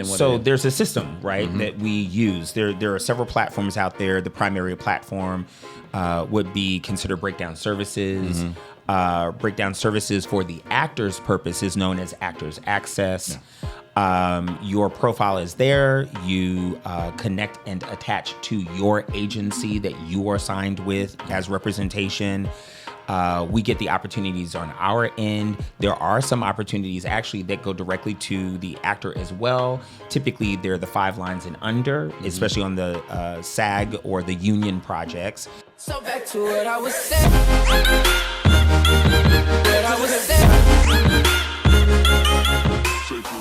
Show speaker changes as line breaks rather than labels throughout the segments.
So there's a system, right, that we use. There are several platforms out there. The primary platform would be considered breakdown services. Breakdown services for the actor's purpose is known as Actors Access. Your profile is there. You connect and attach to your agency that you are signed with as representation. We get the opportunities on our end. There are some opportunities actually that go directly to the actor as well. Typically, they're the 5 lines and under, especially on the SAG or the union projects.
So back to what I was saying.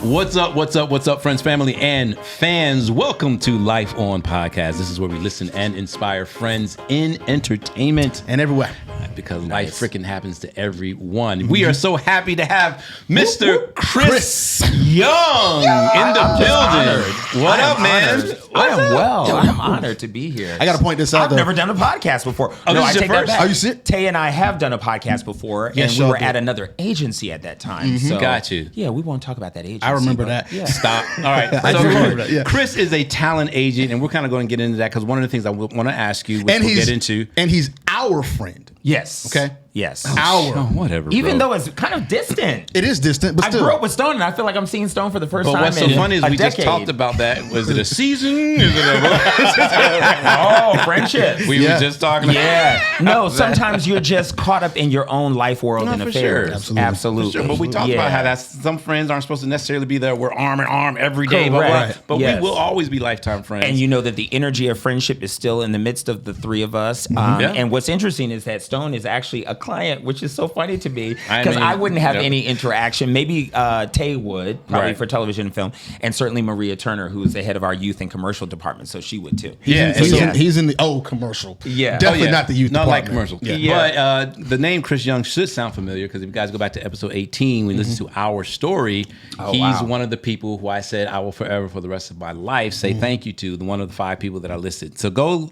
What's up, friends, family, and fans? Welcome to Life On Podcast. This is where we listen and inspire friends in entertainment.
And everywhere.
Because life freaking happens to everyone. We are so happy to have Mr. Chris Young in the building. What up, man?
I am well. I'm honored to be here.
I got to point this out,
I've never done a podcast before.
Oh,
no,
this
I
is your
take that
first?
back.
Are you serious?
Tay and I have done a podcast before,
Yes,
and we
y'all
were
did.
at another agency at that time. So,
Got you.
Yeah, we won't talk about that agency.
I remember
but-
that.
Yeah.
Stop. All right.
I do remember that, yeah.
Chris is a talent agent, and we're kind of going to get into that because one of the things I want to ask you, which
And
we'll get into.
And he's our friend.
Yes.
Okay.
Yes.
Our.
Oh, whatever.
Even
bro.
though it's kind of distant.
It is distant, but
I
still.
grew up with Stone, and I feel like I'm seeing Stone for the first
But
time
what's so
in
funny is
a
we just
decade.
talked about that. Was it a season? Is it a
Oh, friendship.
We
Yeah.
were just talking about
Yeah. No, sometimes you're just caught up in your own life world
No,
and
for
affairs.
sure.
Absolutely.
Sure, but we talked about how that's some friends aren't supposed to necessarily be there. We're arm in arm every day, blah, blah, blah.
Correct.
But
Yes.
we will always be lifetime friends.
And you know that the energy of friendship is still in the midst of the three of us.
Yeah.
And what's interesting is that Stone is actually a client, which is so funny to me
I
because
mean,
I wouldn't have
yeah.
any interaction. Maybe Tay would, probably
Right.
for television and film, and certainly Maria Turner, who is the head of our youth and commercial department, so she would too.
Yeah,
He's,
and
in, he's in the old commercial.
Yeah.
Definitely
Oh, yeah.
not the youth
Not
department.
like commercial.
Yeah.
But the name Chris Young should sound familiar because if you guys go back to episode 18, we listen to our story. He's
wow.
one of the people who I said I will forever for the rest of my life say thank you to, one of the 5 people that I listed. So go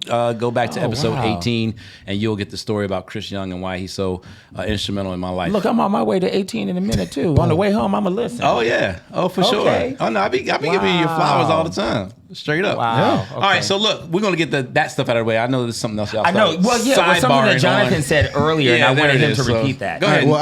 back to episode
wow.
18 and you'll get the story about Chris Young and why he's so instrumental in my life.
Look, I'm on my way to 18 in a minute too. On the way home, I'm gonna listen.
Oh yeah. Oh for
Okay.
sure. Oh no, I be giving you your flowers all the time. Straight up.
Wow.
Yeah.
Okay.
All right. So look, we're gonna get that stuff out of the way. I know there's something else y'all.
I know. Well, yeah, it was something that Jonathan said earlier, and I
there
wanted
it
him
is.
to
So,
repeat that.
Go ahead.
Well,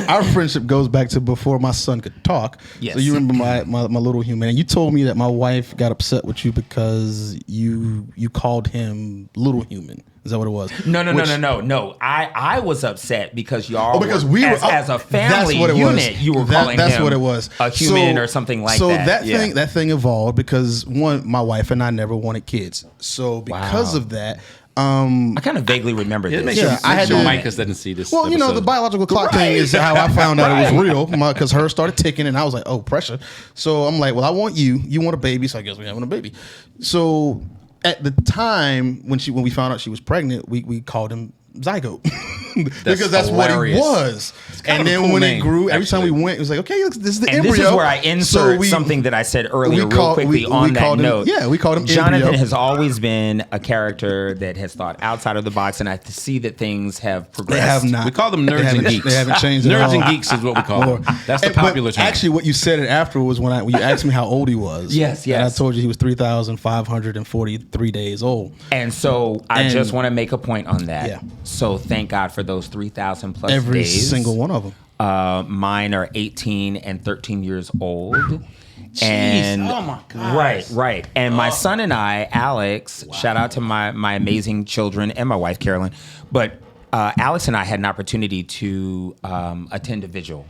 our friendship goes back to before my son could talk.
Yes.
So you remember my little human, and you told me that my wife got upset with you because you called him little human. Is that what it was?
No. I was upset because y'all
Oh, because
were,
we were
as a family
that's what it
unit,
was.
you were calling
that's
him
what it was.
a human or something like
so
that.
So that thing evolved because my wife and I never wanted kids. So because
Wow.
of that,
I kind of vaguely remember
Yeah,
this.
make
Yeah,
sure,
I
make
had
sure
to-
Micah doesn't see this.
well, you know, the
episode.
biological clock thing is how I found out it was real because hers started ticking and I was like, oh, pressure. So I'm like, well, I want you. You want a baby, so I guess we're having a baby. So at the time when we found out she was pregnant, we called him Zygote because that's
hilarious.
what he was.
kind
And
of a
then
cool
when
name,
it grew, every time we
actually.
went, it was like, okay, look, this is the
And
embryo.
this is where I insert
So we-
something that I said earlier
we
real
call-
quickly
we
on that
called him-
note.
yeah, we called him
Jonathan
embryo.
has always been a character that has thought outside of the box, and I see that things have
They
progressed.
have not.
We call them
They
nerds and
haven't-
geeks.
They haven't changed at
Nerds
all.
and geeks is what we call them. That's the
But
popular term.
Actually, what you said it after was when you asked me how old he was.
Yes,
And I
yes.
told you he was 3,543 days old.
And so I
And-
just want to make a point on that.
Yeah.
So thank God for those 3,000 plus
Every
days.
single one of them.
Mine are 18 and 13 years old. And
oh my God.
Right. And my son and I, Alex, shout out to my amazing children and my wife, Carolyn. But Alex and I had an opportunity to attend a vigil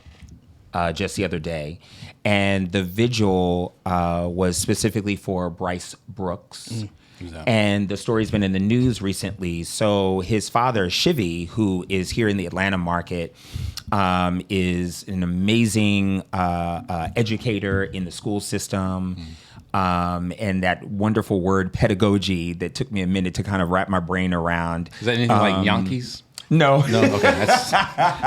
just the other day. And the vigil was specifically for Bryce Brooks. And the story's been in the news recently. So his father, Shivy, who is here in the Atlanta market, is an amazing educator in the school system. And that wonderful word, pedagogy, that took me a minute to kind of wrap my brain around.
Is that anything like Yankees?
No.
No, okay.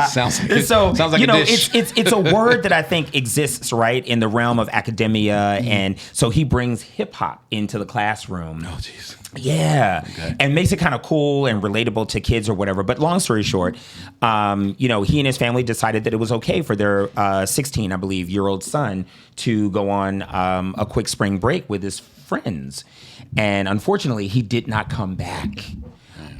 Sounds like
So
sounds like
you
a
know,
dish.
it's a word that I think exists right in the realm of academia, and so he brings hip hop into the classroom.
Oh, jeez.
Yeah,
Okay.
and makes it kind of cool and relatable to kids or whatever. But long story short, you know, he and his family decided that it was okay for their 16, I believe, year old son to go on a quick spring break with his friends, and unfortunately, he did not come back.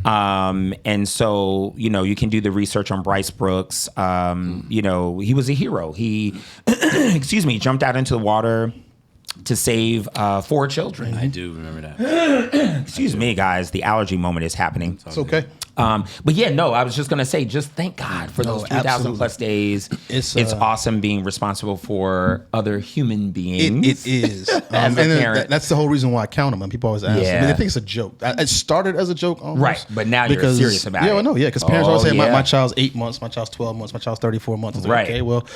And so, you know, you can do the research on Bryce Brooks. You know, he was a hero. He, excuse me, jumped out into the water to save 4 children.
I do remember that.
Excuse me, guys. The allergy moment is happening.
It's okay.
But yeah, no, I was just gonna say, just thank God for those 3,000
absolutely.
plus days.
It's,
It's awesome being responsible for other human beings.
It is.
As a parent.
That's the whole reason why I count them. And people always ask. I
Yeah.
mean, they think it's a joke. It started as a joke, almost,
Right, but now you're serious about
Yeah,
it.
well, no, yeah, because parents always say,
yeah.
my child's 8 months, my child's 12 months, my child's 34 months. It's like,
Right.
okay, well,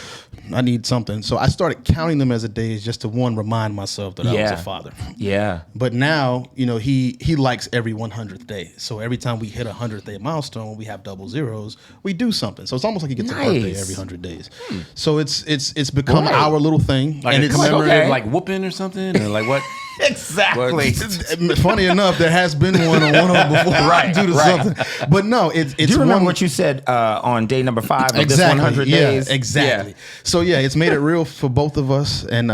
I need something. So I started counting them as a days just to, one, remind myself that I was
Yeah.
a father.
Yeah.
But now, you know, he likes every 100th day. So every time we hit a 100th day milestone, we have double zeros, we do something. So it's almost like he gets a birthday
Nice.
every 100 days. So it's become
Right.
our little thing.
Like
and
a
it's
commemorative,
okay.
like whooping or something, or like what?
Exactly.
funny enough, there has been one on one of them before.
Right,
due to
right.
something. But no, it's
Do you remember
one,
what you said on day number 5 of this
exactly
100
yeah,
days?
exactly.
Yeah.
So yeah, it's made it real for both of us, and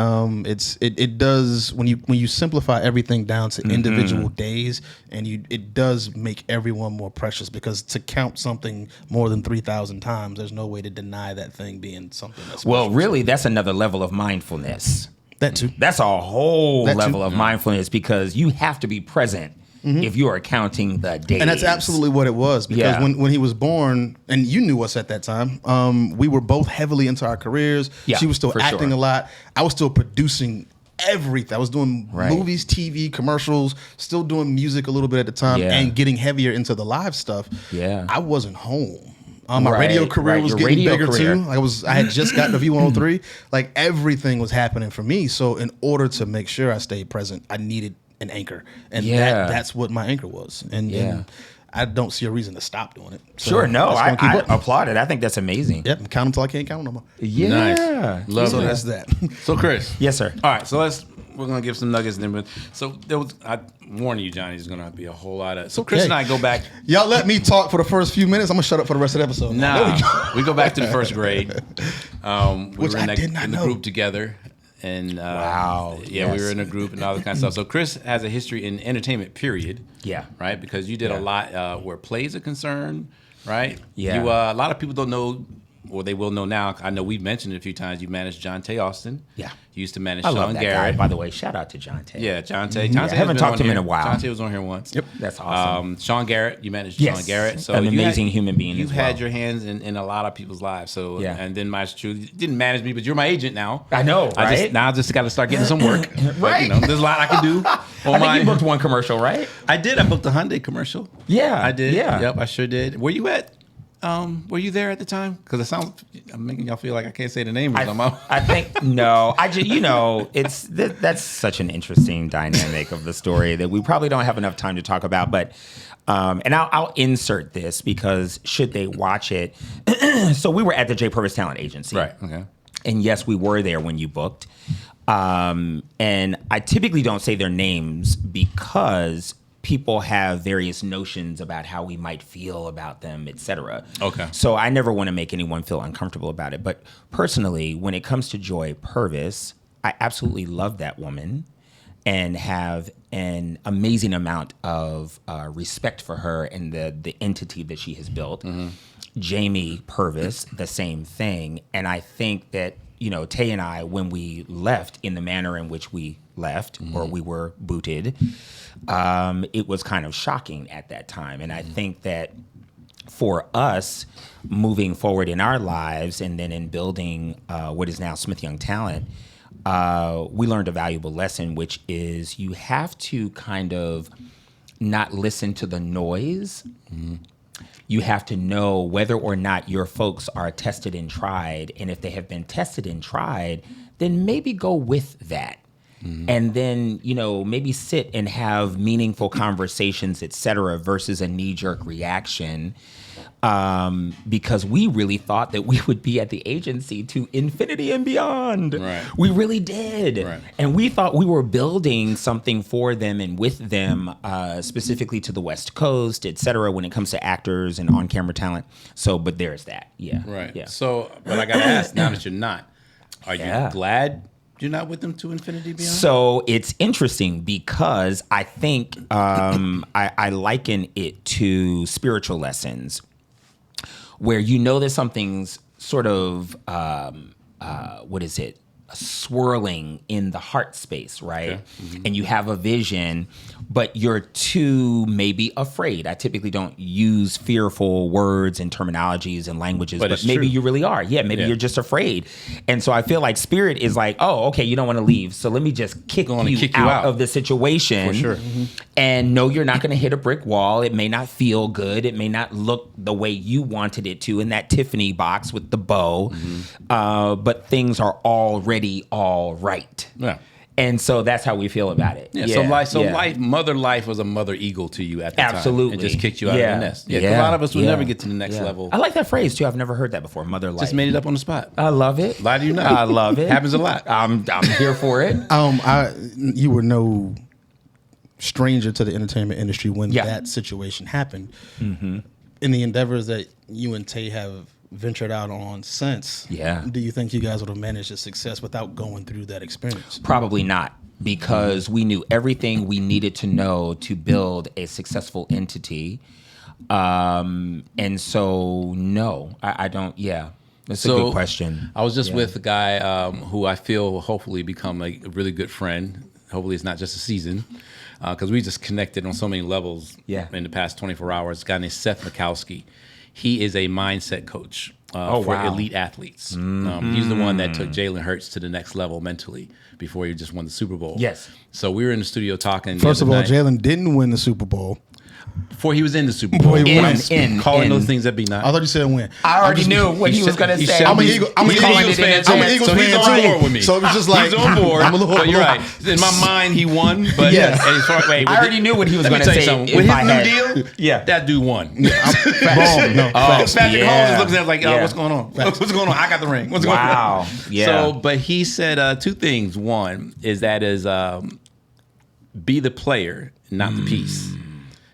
it does when you simplify everything down to individual days, and it does make everyone more precious, because to count something more than 3,000 times, there's no way to deny that thing being something that's
Well,
special.
really, that's another level of mindfulness.
That too.
That's a whole
That too.
level of mindfulness, because you have to be present if you are counting the days.
And that's absolutely what it was, because
Yeah.
when he was born, and you knew us at that time, we were both heavily into our careers.
Yeah,
she was still
for
acting
sure.
a lot. I was still producing everything. I was doing
Right.
movies, TV, commercials, still doing music a little bit at the time,
Yeah.
and getting heavier into the live stuff.
Yeah.
I wasn't home. My
Right,
radio career
right,
was
your
getting
radio
bigger
career.
too. I had just gotten to V103. Like everything was happening for me. So in order to make sure I stayed present, I needed an anchor, and
Yeah.
that's what my anchor was. And I don't see a reason to stop doing it. So
Sure, no,
that's
I
gonna keep up.
applaud it. I think that's amazing.
Yep, count until I can't count no more.
Yeah.
Nice. Lovely.
So that's that.
So Chris.
Yes, sir.
All right, so we're gonna give some nuggets, and then so there was. I warn you, Johnny, there's gonna be a whole lot of. So Chris
okay.
and I go back.
Y'all let me talk for the first few minutes. I'm gonna shut up for the rest of the episode.
Nah, we go back to the first grade. We
Which
were
I
in,
did not
in the
know.
group together, and
Wow,
yeah, we
yes.
were in a group and all that kind of stuff. So Chris has a history in entertainment. Period.
Yeah.
Right, because you did
Yeah.
a lot where plays are concerned. Right.
Yeah.
You a lot of people don't know. Or they will know now. I know we've mentioned it a few times. You managed John Tay Austin.
Yeah.
You used to manage
I
Sean
love that
Garrett.
guy, by the way. Shout out to John Tay.
Yeah, John Tay.
I haven't talked to him in a while.
John Tay was on here once.
Yep.
That's awesome.
Sean Garrett, you managed
Yes.
Sean Garrett. So
An
you
amazing human being
You've
as well.
had your hands in a lot of people's lives. So
Yeah.
and then my you didn't manage me, but you're my agent now.
I know, right?
I just got to start getting some work. But,
Right.
you know, there's a lot I can do.
I think you booked one commercial, right?
I did. I booked a Hyundai commercial.
Yeah,
I did.
yeah.
Yep, I sure did. Were you at? Were you there at the time? Because I'm making y'all feel like I can't say the name or something.
I think no. I just it's that's such an interesting dynamic of the story that we probably don't have enough time to talk about. But and I'll insert this because should they watch it? So we were at the J. Purvis Talent Agency,
Right. Okay.
And yes, we were there when you booked. And I typically don't say their names because people have various notions about how we might feel about them, etc.
Okay.
So I never want to make anyone feel uncomfortable about it. But personally, when it comes to Joy Purvis, I absolutely love that woman and have an amazing amount of respect for her and the entity that she has built. Jamie Purvis, the same thing. And I think that, Tay and I, when we left in the manner in which we left or we were booted, it was kind of shocking at that time. And I think that for us moving forward in our lives and then in building what is now Smith Young Talent, we learned a valuable lesson, which is you have to kind of not listen to the noise. You have to know whether or not your folks are tested and tried. And if they have been tested and tried, then maybe go with that. and then, maybe sit and have meaningful conversations, etc., versus a knee-jerk reaction. Because we really thought that we would be at the agency to infinity and beyond.
Right.
We really did.
Right.
And we thought we were building something for them and with them, specifically to the West Coast, et cetera, when it comes to actors and on-camera talent. So, but there's that. Yeah.
Right.
Yeah.
So, but I got to ask, now that you're not, are you
Yeah.
glad you're not with them to infinity beyond?
So it's interesting because I think I liken it to spiritual lessons, where that something's sort of swirling in the heart space, right?
Okay. Mm-hmm.
And you have a vision, but you're too maybe afraid. I typically don't use fearful words and terminologies and languages,
But
but
it's
maybe
true.
you really are. Yeah, maybe you're just afraid. And so I feel like spirit is like, oh, okay, you don't want to leave, so let me just kick you out of the situation.
For sure.
And no, you're not going to hit a brick wall. It may not feel good. It may not look the way you wanted it to in that Tiffany box with the bow, but things are already all right.
Yeah.
And so that's how we feel about it.
Yeah, Mother Life was a mother eagle to you at the time.
Absolutely.
And just kicked you out of the nest. Yeah, 'cause a lot of us will never get to the next level.
I like that phrase too. I've never heard that before. Mother life.
Just made it up on the spot.
I love it.
Lie to you not.
I love it.
Happens a lot.
I'm here for it.
You were no stranger to the entertainment industry when
Yeah.
that situation happened. In the endeavors that you and Tay have ventured out on since, do you think you guys would have managed a success without going through that experience?
Probably not, because we knew everything we needed to know to build a successful entity. And so, no, I don't. Yeah, that's a good question.
I was just with a guy who I feel will hopefully become a really good friend. Hopefully it's not just a season, because we just connected on so many levels in the past 24 hours. A guy named Seth Mikowski. He is a mindset coach for elite athletes. He's the one that took Jalen Hurts to the next level mentally before he just won the Super Bowl.
Yes.
So we were in the studio talking.
First of all, Jalen didn't win the Super Bowl.
Before he was in the Super Bowl. Calling those things that be not.
I thought you said win.
I already knew what he was going to say.
I'm an Eagles fan.
So he's on board with me.
So it was just like,
he's on board.
I'm a little,
but you're right. In my mind, he won. But
I already knew what he was going to say.
With his new deal, that dude won. Patrick Mahomes is looking at it like, what's going on? What's going on? I got the ring. What's going on?
Wow. Yeah.
So, but he said two things. One is be the player, not the piece.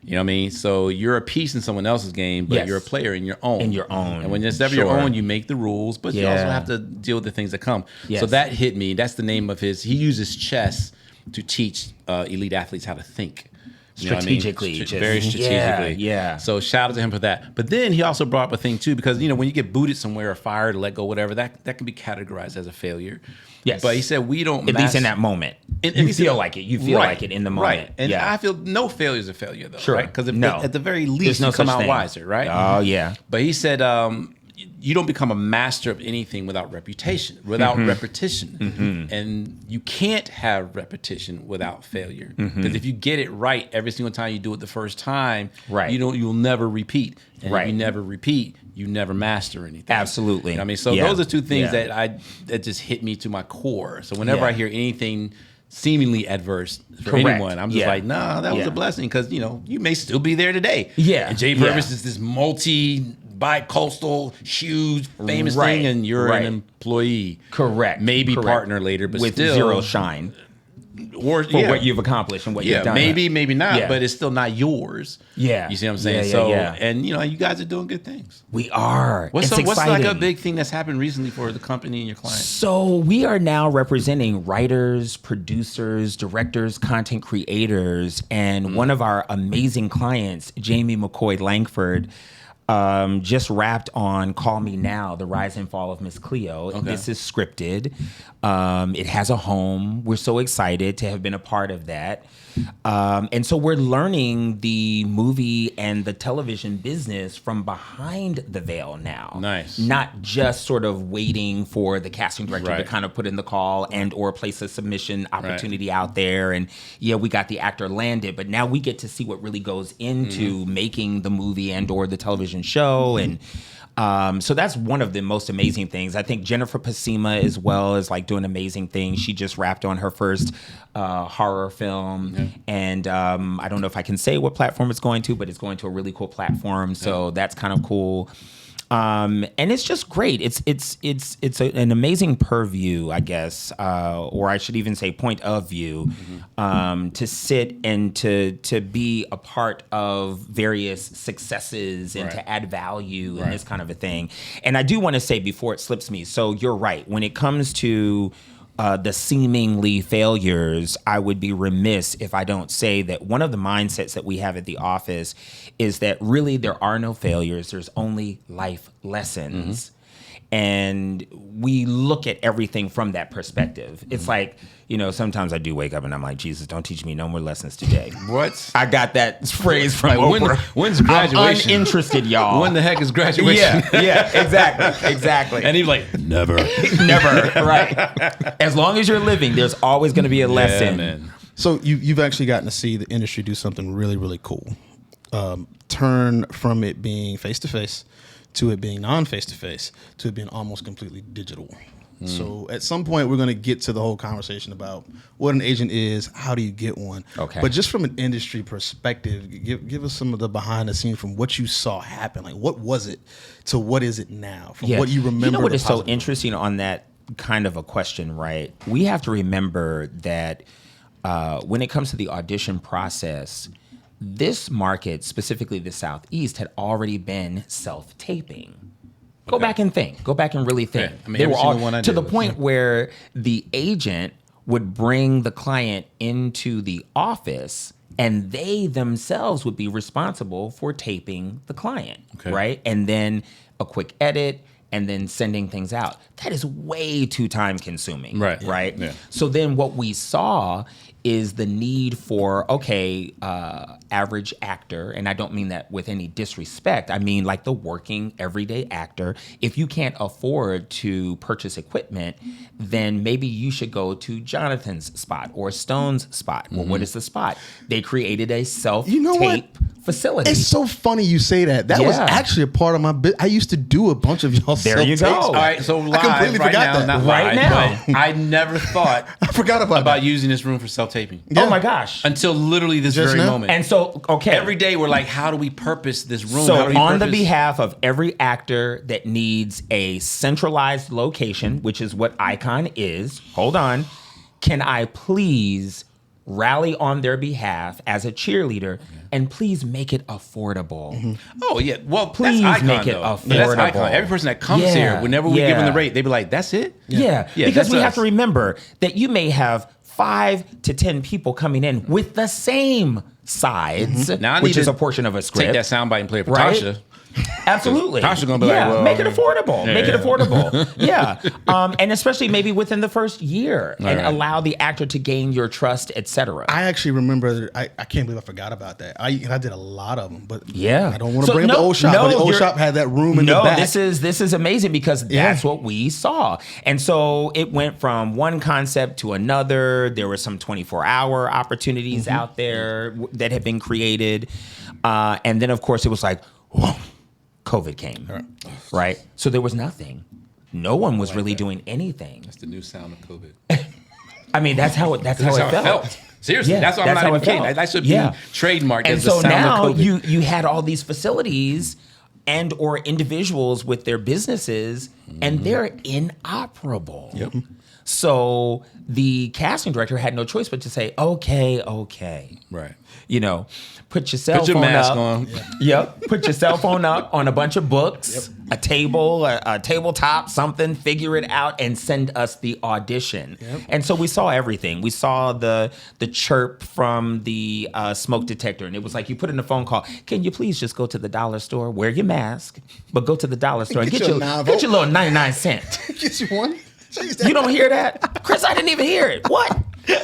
You know what I mean? So you're a piece in someone else's game, but you're a player in your own. And when it's ever your own, you make the rules, but you also have to deal with the things that come.
Yes.
So that hit me. That's the name of his. He uses chess to teach elite athletes how to think. You know what I mean?
Strategically.
Very strategically.
Yeah.
So shout out to him for that. But then he also brought up a thing too, because when you get booted somewhere or fired or let go, whatever, that can be categorized as a failure.
Yes.
But he said we don't.
At least in that moment. You feel like it. You feel like it in the moment.
Right. And I feel no failure is a failure though.
Sure.
Right? Because at the very least
no
you come
such
out
thing.
wiser, right?
Oh yeah.
But he said you don't become a master of anything without repetition. And you can't have repetition without failure. Because if you get it right every single time you do it the first time, you'll never repeat. And if you never repeat, you never master anything.
Absolutely.
You know what I mean? So those are two things that just hit me to my core. So whenever I hear anything seemingly adverse for anyone, I'm just like, nah, that was a blessing, because you may still be there today.
Yeah.
And Jay Purvis is this bi-coastal, huge, famous thing, and you're an employee.
Correct.
Maybe partner later, but
with
still
zero shine.
Or
for what you've accomplished and what you've done.
Maybe not, but it's still not yours.
Yeah.
You see what I'm saying? And you guys are doing good things.
We are.
What's like a big thing that's happened recently for the company and your clients?
So we are now representing writers, producers, directors, content creators, and one of our amazing clients, Jamie McCoy Langford, just wrapped on Call Me Now, The Rise and Fall of Miss Cleo. Okay. This is scripted. It has a home. We're so excited to have been a part of that. And so we're learning the movie and the television business from behind the veil now.
Nice.
Not just sort of waiting for the casting director to kind of put in the call and or place a submission opportunity out there. And we got the actor landed, but now we get to see what really goes into making the movie and or the television show. And So that's one of the most amazing things. I think Jennifer Pasima as well is like doing amazing things. She just wrapped on her first horror film, and I don't know if I can say what platform it's going to, but it's going to a really cool platform. So that's kind of cool. And it's just great. It's an amazing purview, I guess, or I should even say point of view, to sit and to be a part of various successes and to add value and this kind of a thing. And I do want to say before it slips me, so you're right. When it comes to the seemingly failures, I would be remiss if I don't say that one of the mindsets that we have at the office is that really there are no failures. There's only life lessons. And we look at everything from that perspective. It's like, sometimes I do wake up and I'm like, Jesus, don't teach me no more lessons today.
What?
I got that phrase from Oprah.
When's graduation?
I'm uninterested, y'all.
When the heck is graduation?
Yeah, exactly.
And he's like, never.
Never, right. As long as you're living, there's always going to be a lesson.
Man.
So you've actually gotten to see the industry do something really, really cool. Turn from it being face-to-face to it being non-face-to-face to it being almost completely digital. So at some point, we're going to get to the whole conversation about what an agent is, how do you get one.
Okay.
But just from an industry perspective, give us some of the behind the scenes from what you saw happen. Like, what was it to what is it now? From what you remember.
You know what is so interesting on that kind of a question, right? We have to remember that when it comes to the audition process, this market, specifically the Southeast, had already been self-taping. Go back and think. Go back and really think.
Yeah. I mean,
they were all
one I
to
did
the
was,
point where the agent would bring the client into the office and they themselves would be responsible for taping the client, right? And then a quick edit and then sending things out. That is way too time consuming, right?
Yeah.
So then what we saw is the need for, average actor, and I don't mean that with any disrespect, I mean like the working everyday actor. If you can't afford to purchase equipment, then maybe you should go to Jonathan's spot or Stone's spot. Well, what is the spot? They created a self-tape facility.
It's so funny you say that. That was actually a part of my bit. I used to do a bunch of y'all
There you
self-tapes.
go.
All right, so live,
I completely
right
forgot
now,
that.
not
Right
live,
now.
but I never thought
I forgot about that.
using this room for self-taping.
Yeah.
Oh my gosh.
Until literally this
Just
very
now?
moment.
And so,
every day we're like, how do we purpose this room?
So
How do we
on the
purpose-
behalf of every actor that needs a centralized location, which is what Icon is, hold on, can I please rally on their behalf as a cheerleader and please make it affordable.
Oh yeah, well,
Please
that's Icon,
make it
though.
affordable.
That's Icon. Every person that comes here, whenever we give them the rate, they be like, "That's it."
Yeah, because
that's
we have
us.
to remember that you may have 5 to 10 people coming in with the same sides,
Now I
which
need
is
to
a portion of a script.
Take that soundbite and play it for
Right?
Tasha.
Absolutely.
Tasha's gonna be like, well,
make it affordable.
yeah.
Make it affordable. Yeah. And especially maybe within the first year and
right.
allow the actor to gain your trust, etc.
I actually remember. I can't believe I forgot about that. I did a lot of them, but
Yeah.
I don't want to bring up the old shop. But the old shop had that room in the back.
this is amazing because that's what we saw. And so it went from one concept to another. There were some 24-hour opportunities out there that had been created. And then, of course, it was like, whoa, COVID came, right? So there was nothing. No one was really doing anything.
That's the new sound of COVID.
I mean, that's how it felt.
Seriously,
Yeah,
that's why I'm
that's
not
even
even kidding.
felt.
That should be
Yeah.
trademarked
And
as
so
the sound
now
of COVID.
you had all these facilities and or individuals with their businesses, and they're inoperable.
Yep.
So the casting director had no choice but to say, okay.
Right.
You know, put your cell
Put your
phone
mask
up.
on.
Yep. Put your cell phone up on a bunch of books, a table, a tabletop, something, figure it out and send us the audition. And so we saw everything. We saw the chirp from the smoke detector. And it was like you put in a phone call. Can you please just go to the dollar store, wear your mask, but go to the dollar store and get your little 99 cent.
Get you one.
You don't hear that? Chris, I didn't even hear it. What?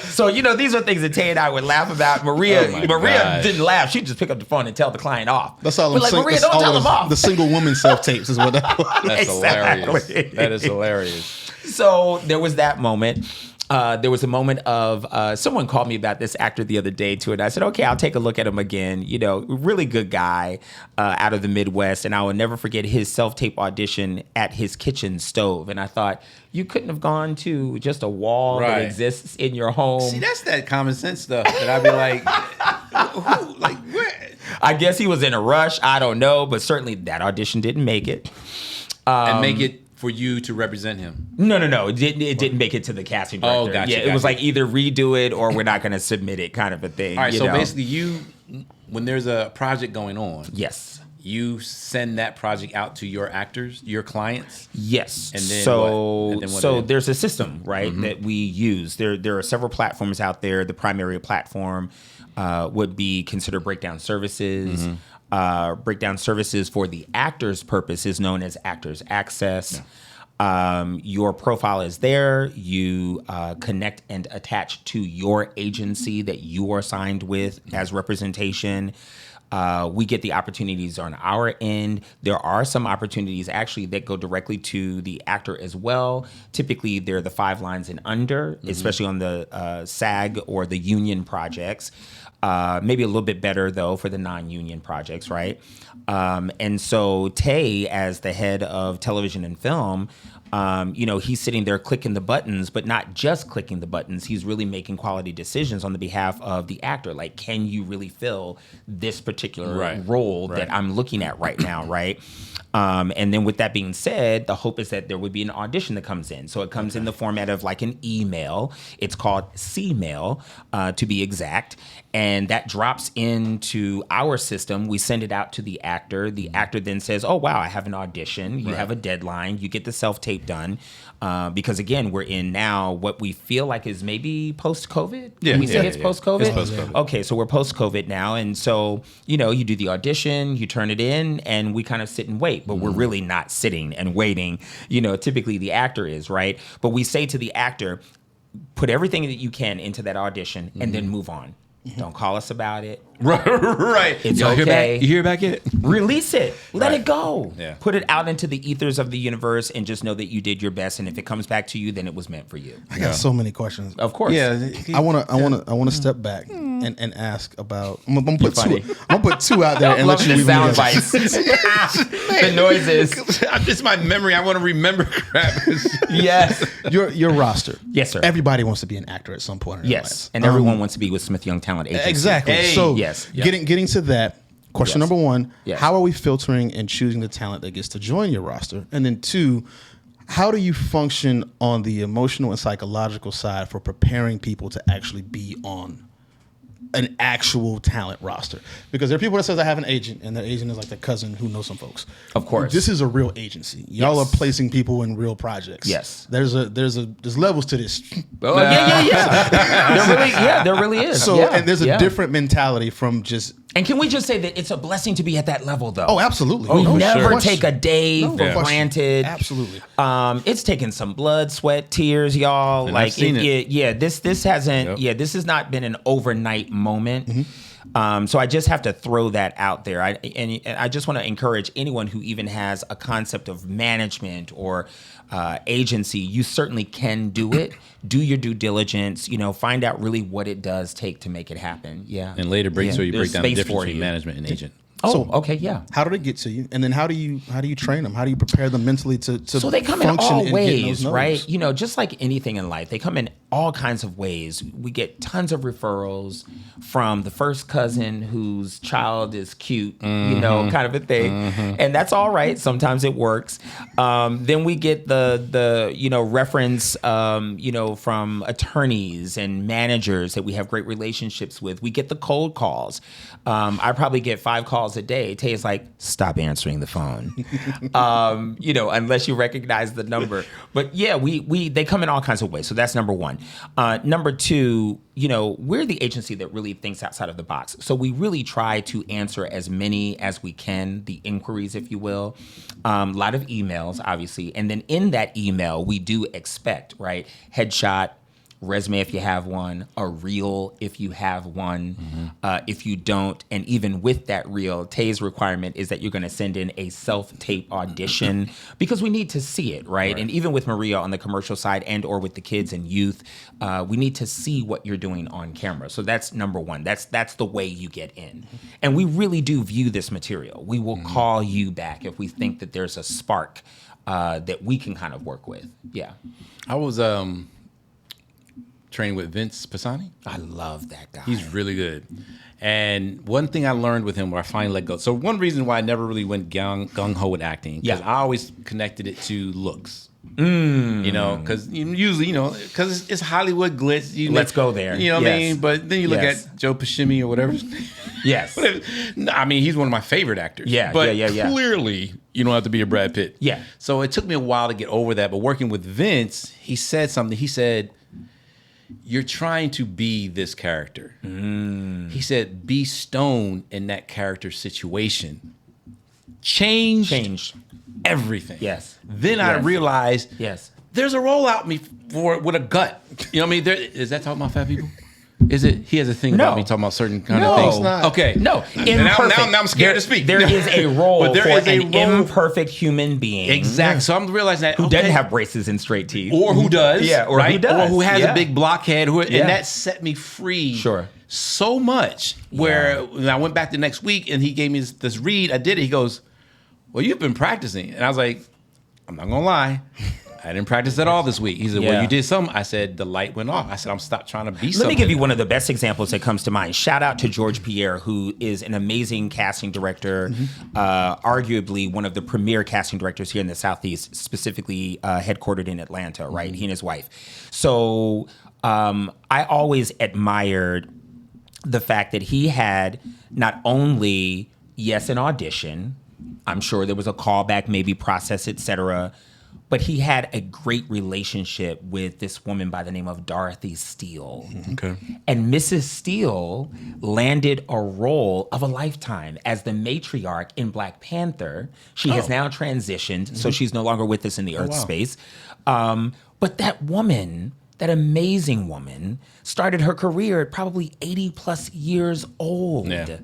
So, these are things that Tay and I would laugh about. Maria
gosh.
didn't laugh. She'd just pick up the phone and tell the client off.
That's all.
We're like, Maria, don't tell them off.
The single woman self tapes is what that was.
That's
Exactly.
hilarious. That is hilarious.
So there was that moment. there was a moment of someone called me about this actor the other day too, and I said, okay, I'll take a look at him again. You know, really good guy out of the Midwest, and I will never forget his self-tape audition at his kitchen stove. And I thought, you couldn't have gone to just a wall that exists in your home.
See, that's that common sense stuff that I'd be like, who, like, where?
I guess he was in a rush. I don't know, but certainly that audition didn't make it.
And make it for you to represent him.
No. It didn't make it to the casting director.
Oh, gotcha.
It was like either redo it or we're not going to submit it, kind of a thing.
All right. So basically, when there's a project going on,
yes,
you send that project out to your actors, your clients.
Yes.
And then
so there's a system, right, that we use. There are several platforms out there. The primary platform would be considered breakdown services. Breakdown services for the actor's purpose is known as Actors Access. Your profile is there. You connect and attach to your agency that you are signed with as representation. We get the opportunities on our end. There are some opportunities actually that go directly to the actor as well. Typically, they're the 5 lines and under, especially on the SAG or the union projects. Maybe a little bit better, though, for the non-union projects, right? And so Tay, as the head of television and film, he's sitting there clicking the buttons, but not just clicking the buttons. He's really making quality decisions on the behalf of the actor. Like, can you really fill this particular role that I'm looking at right now, right? And then with that being said, the hope is that there would be an audition that comes in. So it comes in the format of like an email. It's called C-mail, to be exact. And that drops into our system. We send it out to the actor. The actor then says, oh, wow, I have an audition. You have a deadline. You get the self-tape done. Because, again, we're in now what we feel like is maybe post-COVID.
Yeah.
We say it's post-COVID?
It's post-COVID.
Okay, so we're post-COVID now. And so, you do the audition, you turn it in, and we kind of sit and wait. But we're really not sitting and waiting. Typically the actor is, right? But we say to the actor, put everything that you can into that audition and then move on. Don't call us about it.
Right.
It's okay.
You hear back yet?
Release it. Let it go.
Yeah.
Put it out into the ethers of the universe and just know that you did your best. And if it comes back to you, then it was meant for you.
I got so many questions.
Of course.
Yeah.
I want to step back and ask about. I'm gonna put two out there and let you.
The sound bites. The noises.
It's my memory. I want to remember crap.
Yes.
Your roster.
Yes, sir.
Everybody wants to be an actor at some point in their lives.
And everyone wants to be with Smith Young Talent Agency.
Exactly.
Hey.
So
yes.
Getting to that. Question number one,
Yes.
How are we filtering and choosing the talent that gets to join your roster? And then two, how do you function on the emotional and psychological side for preparing people to actually be on an actual talent roster? Because there are people that says I have an agent, and their agent is like their cousin who knows some folks.
Of course.
This is a real agency. Y'all are placing people in real projects.
Yes.
There's levels to this.
Oh, yeah. There really is.
So and there's a different mentality from just.
And can we just say that it's a blessing to be at that level, though?
Oh, absolutely.
We
No,
never
sure.
take a day for granted.
Absolutely.
It's taken some blood, sweat, tears, y'all.
And
like,
I've seen it.
This hasn't. Yeah, this has not been an overnight moment. So I just have to throw that out there. I just want to encourage anyone who even has a concept of management or agency. You certainly can do it. Do your due diligence. Find out really what it does take to make it happen. Yeah.
And later break
There's
down the
space
difference
for
between
you.
management and agent.
Oh, okay, yeah.
How do they get to you? And then how do you train them? How do you prepare them mentally to
So they come in
function
all
and get
ways,
those
right?
numbers?
Just like anything in life, they come in all kinds of ways. We get tons of referrals from the first cousin whose child is cute, kind of a thing. And that's all right. Sometimes it works. Then we get the reference, from attorneys and managers that we have great relationships with. We get the cold calls. I probably get 5 calls a day. Tay is like, stop answering the phone, unless you recognize the number. But yeah, they come in all kinds of ways. So that's number one. Number two, we're the agency that really thinks outside of the box. So we really try to answer as many as we can, the inquiries, if you will. A lot of emails, obviously. And then in that email, we do expect, right, headshot, resume if you have one, a reel if you have one. If you don't, and even with that reel, Tay's requirement is that you're going to send in a self-tape audition because we need to see it, right? And even with Maria on the commercial side and or with the kids and youth, we need to see what you're doing on camera. So that's number one. That's the way you get in. And we really do view this material. We will call you back if we think that there's a spark that we can kind of work with. Yeah.
I was training with Vince Pisani.
I love that guy.
He's really good. And one thing I learned with him where I finally let go. So one reason why I never really went gung-ho with acting, because I always connected it to looks. You know, because usually, because it's Hollywood glitz.
Let's go there.
You know what I mean? But then you look at Joe Pesci or whatever.
Yes.
I mean, he's one of my favorite actors.
Yeah,
but
yeah.
clearly, you don't have to be a Brad Pitt.
Yeah.
So it took me a while to get over that. But working with Vince, he said something. He said, "You're trying to be this character." He said, "Be Stone in that character's situation." Changed everything.
Yes.
Then I realized there's a role out me for with a gut. You know what I mean? Is that talking about fat people? Is it? He has a thing about me talking about certain kind of things.
It's not.
Okay.
No.
Now I'm scared to speak.
There is a role
But there
for
is a
an
role-
imperfect human being.
Exactly. So I'm realizing that
Who doesn't have braces and straight teeth.
or who does,
or who does.
or who has a big blockhead, and that set me free.
Sure.
So much. Where when I went back the next week and he gave me this read, I did it. He goes, "Well, you've been practicing," and I was like, "I'm not gonna lie." I didn't practice at all this week. He said, "Well, you did something." I said, "The light went off." I said, "I'm stopped trying to be something."
Let me give you one of the best examples that comes to mind. Shout out to George Pierre, who is an amazing casting director, arguably one of the premier casting directors here in the Southeast, specifically headquartered in Atlanta, right? He and his wife. So I always admired the fact that he had not only, an audition, I'm sure there was a callback, maybe process, etc., but he had a great relationship with this woman by the name of Dorothy Steele.
Okay.
And Mrs. Steele landed a role of a lifetime as the matriarch in Black Panther. She has now transitioned, so she's no longer with us in the Earth space. But that woman, that amazing woman, started her career at probably 80 plus years old.
Yeah.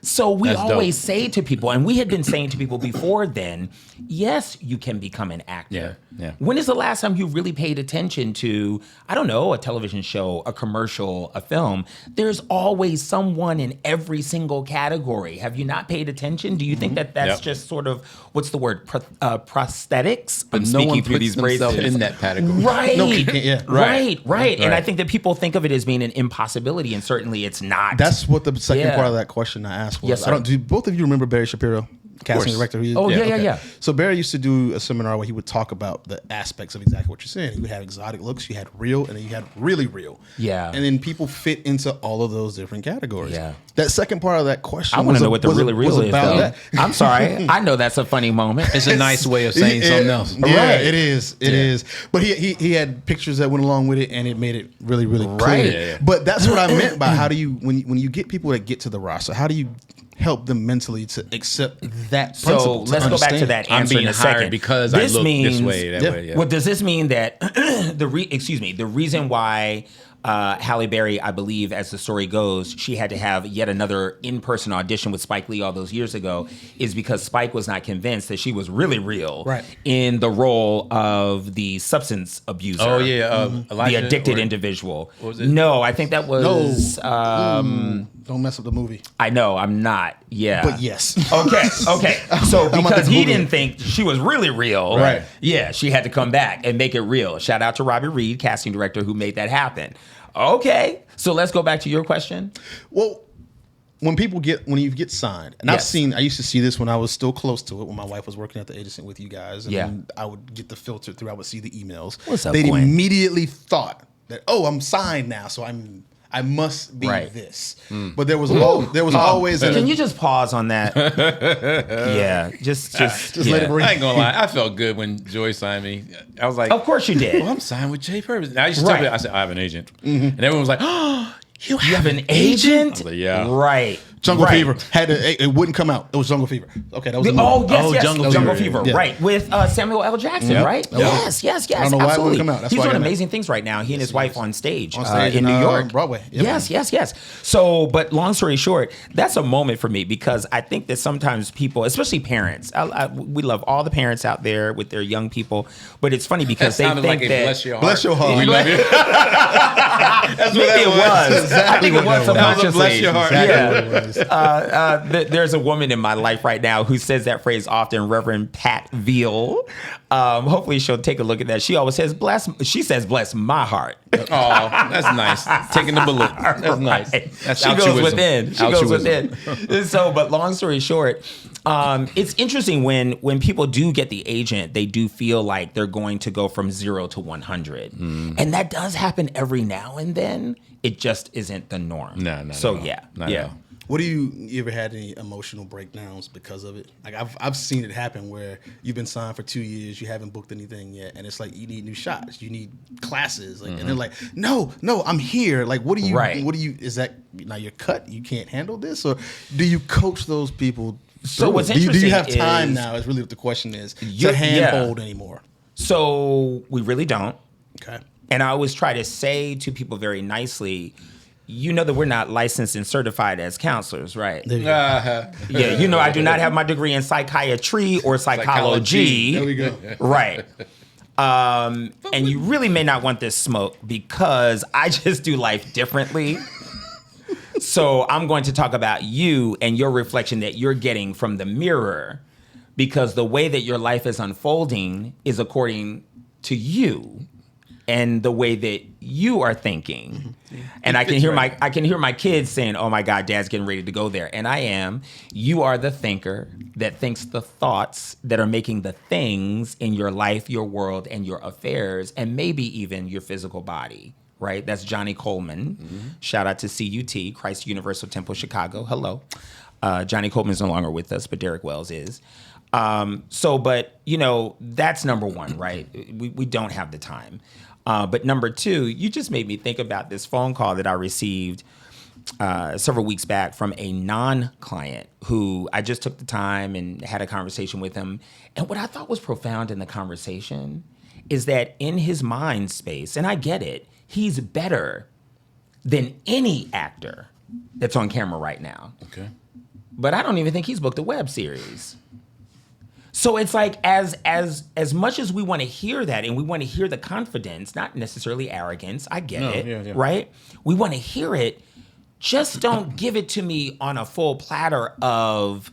So we
That's
always
dope.
say to people, and we had been saying to people before then, yes, you can become an actor.
Yeah.
When is the last time you really paid attention to, I don't know, a television show, a commercial, a film? There's always someone in every single category. Have you not paid attention? Do you think that that's just sort of, what's the word, prosthetics?
But
I'm
no
speaking
one
through
puts
these
themselves
braces.
in that category.
Right.
No, you can't,
Right. And I think that people think of it as being an impossibility, and certainly it's not.
That's what the second part of that question I asked was.
Yes, sir.
Do both of you remember Barry Shapiro, casting director?
Yeah.
So Barry used to do a seminar where he would talk about the aspects of exactly what you're saying. You had exotic looks, you had real, and then you had really real.
Yeah.
And then people fit into all of those different categories.
Yeah.
That second part of that question,
I want to know what the really real is,
about
though.
that.
I'm sorry. I know that's a funny moment.
It's a nice way of saying something else.
Yeah,
Right.
it is. It is. But he had pictures that went along with it, and it made it really, really clear.
Right.
Yeah.
But that's what I meant by how do you when you get people that get to the roster, how do you help them mentally to accept that
So
principle?
let's go back to that
I'm
answer
being
in a
hired
second.
because I look this way, that way. Yeah.
Well, does this mean that the reason why Halle Berry, I believe, as the story goes, she had to have yet another in-person audition with Spike Lee all those years ago, is because Spike was not convinced that she was really real in the role of the substance abuser.
Oh yeah,
the
Elijah,
addicted
or-
individual.
What was it?
No, I think that was.
Don't mess up the movie.
I know, I'm not. Yeah.
But yes.
Okay. So
I'm
because
about to
he
Google
didn't
it.
think she was really real,
Right.
Yeah, she had to come back and make it real. Shout out to Robbie Reed, casting director, who made that happen. Okay, so let's go back to your question.
Well, when you get signed, and
Yes.
I used to see this when I was still close to it, when my wife was working at the agency with you guys, and
Yeah.
then I would get the filter through. I would see the emails.
What's up,
They
Gwen?
immediately thought that, oh, I'm signed now, so I must be
Right.
this. But there was always
Can you just pause on that? Yeah, just
let it breathe.
I ain't gonna lie, I felt good when Joy signed me. I was like,
Of course you did.
well, I'm signed with Jay Purvis. Now I used to tell
Right.
me, I said, I have an agent, and everyone was like, oh, you
You have an agent?
I was like, yeah.
Right.
Jungle Fever had it wouldn't come out. It was Jungle Fever. Okay, that was
yes, Jungle
Fever.
Fever, right? With Samuel L. Jackson, right? Yes.
I don't know why it wouldn't come out. That's
He's
why
doing amazing things right now. He and his wife on stage in New York,
Broadway.
Yes. So, but long story short, that's a moment for me because I think that sometimes people, especially parents, we love all the parents out there with their young people, but it's funny because they think that
bless your heart.
We love you.
That's what it was. I think it was subconsciously.
Bless your heart.
There's a woman in my life right now who says that phrase often, Reverend Pat Veal. Hopefully she'll take a look at that. She always says, bless my heart.
Oh, that's nice. Taking the bullet. That's nice. That's
she
altruism.
goes within. She goes
Altruism.
within. So, but long story short, it's interesting when people do get the agent, they do feel like they're going to go from 0 to 100. And that does happen every now and then. It just isn't the norm.
No.
So,
Not
yeah.
at all.
What do you ever had any emotional breakdowns because of it? Like I've seen it happen where you've been signed for 2 years, you haven't booked anything yet, and it's like you need new shots, you need classes, like, and they're like, no, I'm here. Like, what do you? Is that now you're cut? You can't handle this, or do you coach those people?
So what's
do you have
interesting
time
is-
now? Is really what the question is to handhold anymore.
So we really don't.
Okay.
And I always try to say to people very nicely, you know that we're not licensed and certified as counselors, right? Yeah, you know I do not have my degree in psychiatry or psychology.
There we go.
Right. And you really may not want this smoke because I just do life differently. So I'm going to talk about you and your reflection that you're getting from the mirror, because the way that your life is unfolding is according to you and the way that you are thinking. And I can hear my kids saying, "Oh my God, Dad's getting ready to go there." And I am. You are the thinker that thinks the thoughts that are making the things in your life, your world, and your affairs, and maybe even your physical body. Right? That's Johnny Coleman. Shout out to CUT, Christ Universal Temple, Chicago. Hello. Johnny Coleman's no longer with us, but Derek Wells is. But you know, that's number one, right? We don't have the time. But number two, you just made me think about this phone call that I received several weeks back from a non-client who I just took the time and had a conversation with him. And what I thought was profound in the conversation is that in his mind space, and I get it, he's better than any actor that's on camera right now.
Okay.
But I don't even think he's booked a web series. So it's like as much as we want to hear that and we want to hear the confidence, not necessarily arrogance, I get it, right? We want to hear it. Just don't give it to me on a full platter of,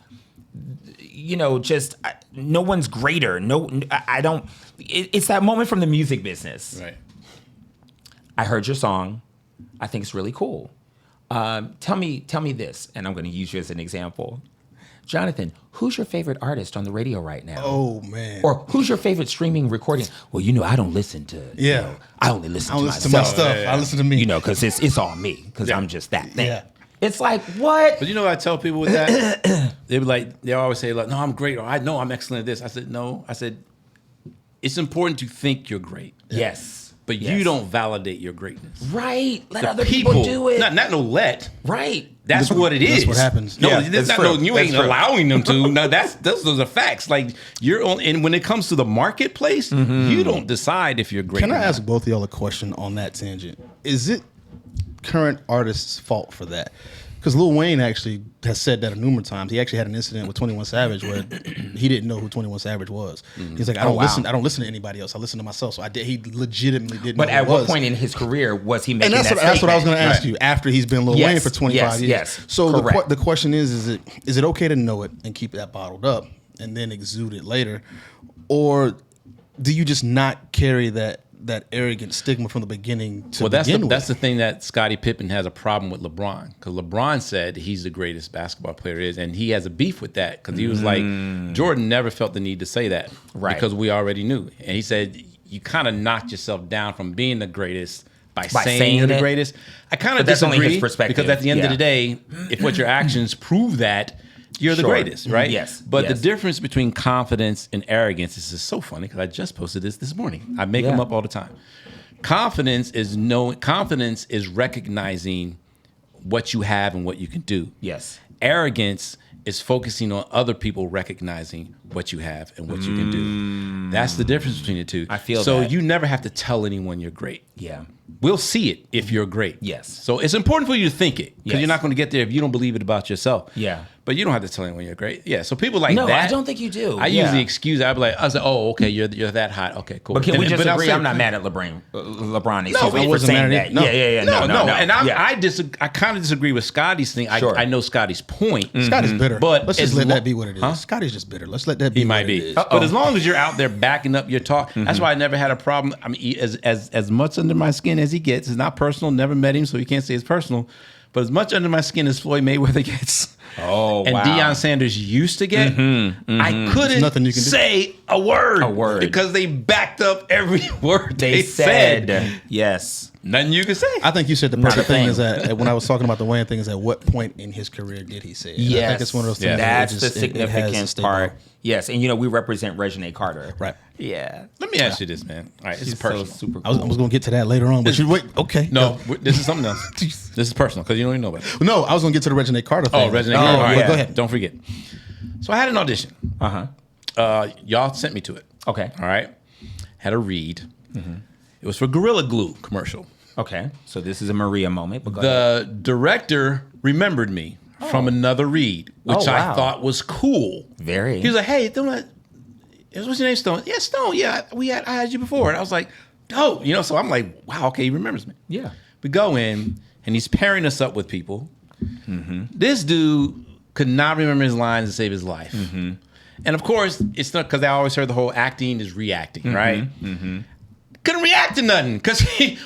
you know, just no one's greater. No, I don't. It's that moment from the music business.
Right.
I heard your song. I think it's really cool. Tell me this, and I'm going to use you as an example. Jonathan, who's your favorite artist on the radio right now?
Oh, man.
Or who's your favorite streaming recording? Well, you know, I don't listen to.
Yeah.
You know, I only listen to myself.
my stuff. I listen to me.
You know, because it's all me. Because I'm just that thing.
Yeah.
It's like, what?
But you know what I tell people with that? They always say, like, no, I'm great, or I know I'm excellent at this. I said, no. I said, it's important to think you're great.
Yes.
But you don't validate your greatness.
Right. Let other people do it.
Not no let.
Right.
That's what it is.
That's what happens.
No,
Yeah,
that's
that's
not,
true.
no, you
That's
ain't
true.
allowing them to. No, those are facts. Like you're on, and when it comes to the marketplace, you don't decide if you're great.
Can
or
I
not.
ask both of y'all a question on that tangent? Is it current artists' fault for that? Because Lil Wayne actually has said that numerous times. He actually had an incident with 21 Savage where he didn't know who 21 Savage was. He's like, I don't listen to anybody else. I listen to myself. So He legitimately didn't.
But
know
at
who
what
was.
point in his career was he making
And that's what I was going to ask you. After he's been Lil Wayne for 25 years.
Yes.
So
Correct.
the question is it okay to know it and keep that bottled up and then exude it later, or do you just not carry that arrogant stigma from the beginning to begin with?
That's the thing that Scottie Pippen has a problem with LeBron, because LeBron said he's the greatest basketball player is, and he has a beef with that because he was like, Jordan never felt the need to say that,
Right.
because we already knew, and he said you kind of knocked yourself down from being the greatest by saying you're the
it.
greatest. I kind of
But that's
disagree,
only his perspective.
because at the end of
Yeah.
the day, if what your actions prove that, you're the
Sure.
greatest, right?
Yes.
But
Yes.
the difference between confidence and arrogance is so funny, because I just posted this morning. I make them up all the time. Confidence is recognizing what you have and what you can do.
Yes.
Arrogance is focusing on other people recognizing what you have and what you can do. That's the difference between the two.
I feel
so
that.
you never have to tell anyone you're great.
Yeah.
We'll see it if you're great.
Yes.
So it's important for you to think it because
Yes.
you're not going to get there if you don't believe it about yourself.
Yeah.
But you don't have to tell anyone you're great. Yeah. So people like
No,
that.
I don't think you do.
I
Yeah.
usually excuse. I'd be like, I was like, oh, okay, you're that hot. Okay, cool.
But can we just
I'll
agree?
say-
I'm not mad at LeBron. LeBron,
No,
excuse
I
me, for
wasn't
saying
mad
that.
at no.
Yeah.
No. And
Yeah.
I kind of disagree with Scotty's thing.
Sure.
I know Scotty's point.
Scotty's bitter.
But
let's just
as
let
lo-
that be what it is.
Huh?
Scotty's just bitter. Let's let that be
He might
what
be,
it is.
but as long as you're out there backing up your talk, that's why I never had a problem. I mean, as much under my skin as he gets, it's not personal. Never met him, so you can't say it's personal. But as much under my skin as Floyd Mayweather gets,
Oh,
and
wow.
Deion Sanders used to get, I couldn't
nothing you can do.
say a word.
A word.
Because they backed up every word
They
said.
yes.
Nothing you can say.
I think you said the
Not
perfect
a thing.
thing is that when I was talking about the Wayne thing is at what point in his career did he say it? And I
Yes.
think it's one of those things.
Yeah.
that
That's
it
the
just- it has to
significant
stay
part.
by.
Yes, and we represent Reginae Carter.
Right.
Yeah.
Let me ask you this, man. All right, this
She's
is personal.
so super
I was
cool.
going to get to that later on, but you wait. Okay.
No, this is something else. This is personal because you don't even know about it.
No, I was going to get to the Reginae Carter thing.
Oh, Resident Evil. All right,
yeah.
Go ahead.
Don't forget. So I had an audition.
Uh-huh.
Y'all sent me to it.
Okay.
All right. Had a read. It was for Gorilla Glue commercial.
Okay. So this is a Maria moment. But go ahead.
The director remembered me from another read, which
Oh, wow.
I thought was cool.
Very.
He was like, "Hey, what's your name, Stone? Yeah, Stone. Yeah, I had you before." And I was like, "Dope." So I'm like, "Wow, okay, he remembers me."
Yeah.
We go in, and he's pairing us up with people. This dude could not remember his lines to save his life. And of course, it's not because I always heard the whole acting is reacting, right? Couldn't react to nothing because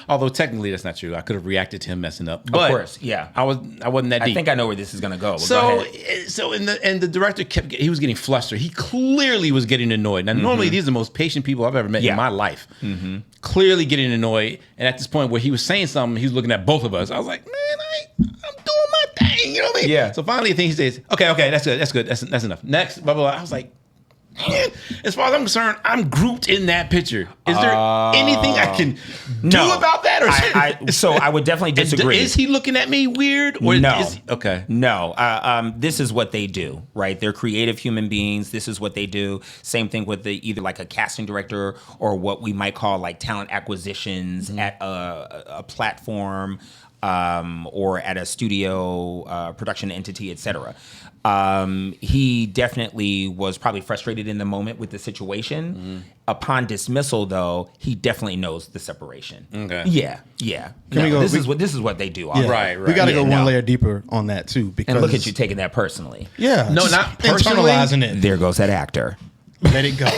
although technically that's not true. I could have reacted to him messing up. But
course, yeah.
I wasn't that
I
deep.
think I know where this is going to go. But go
So,
ahead.
and the director he was getting flustered. He clearly was getting annoyed. Now, normally these are the most patient people I've ever met
Yeah.
in my life. Clearly getting annoyed. And at this point where he was saying something, he was looking at both of us. I was like, man, I'm doing my thing. You know what I mean?
Yeah.
So finally, I think he says, okay, that's good. That's enough. Next, blah, blah, blah. I was like, man, as far as I'm concerned, I'm grouped in that picture. Is there anything I can do
No.
about that? Or
So I would definitely disagree.
Is he looking at me weird? Or
No.
Is he, okay.
No, this is what they do, right? They're creative human beings. This is what they do. Same thing with either like a casting director or what we might call like talent acquisitions at a platform or at a studio production entity, etc. He definitely was probably frustrated in the moment with the situation. Upon dismissal, though, he definitely knows the separation.
Okay.
Yeah.
Can we go-
this is what they do.
Yeah.
Right.
We got to
Yeah,
go
no.
one layer deeper on that too. Because
And look at you taking that personally.
Yeah.
No,
just
not personally.
internalizing it.
There goes that actor.
Let it go.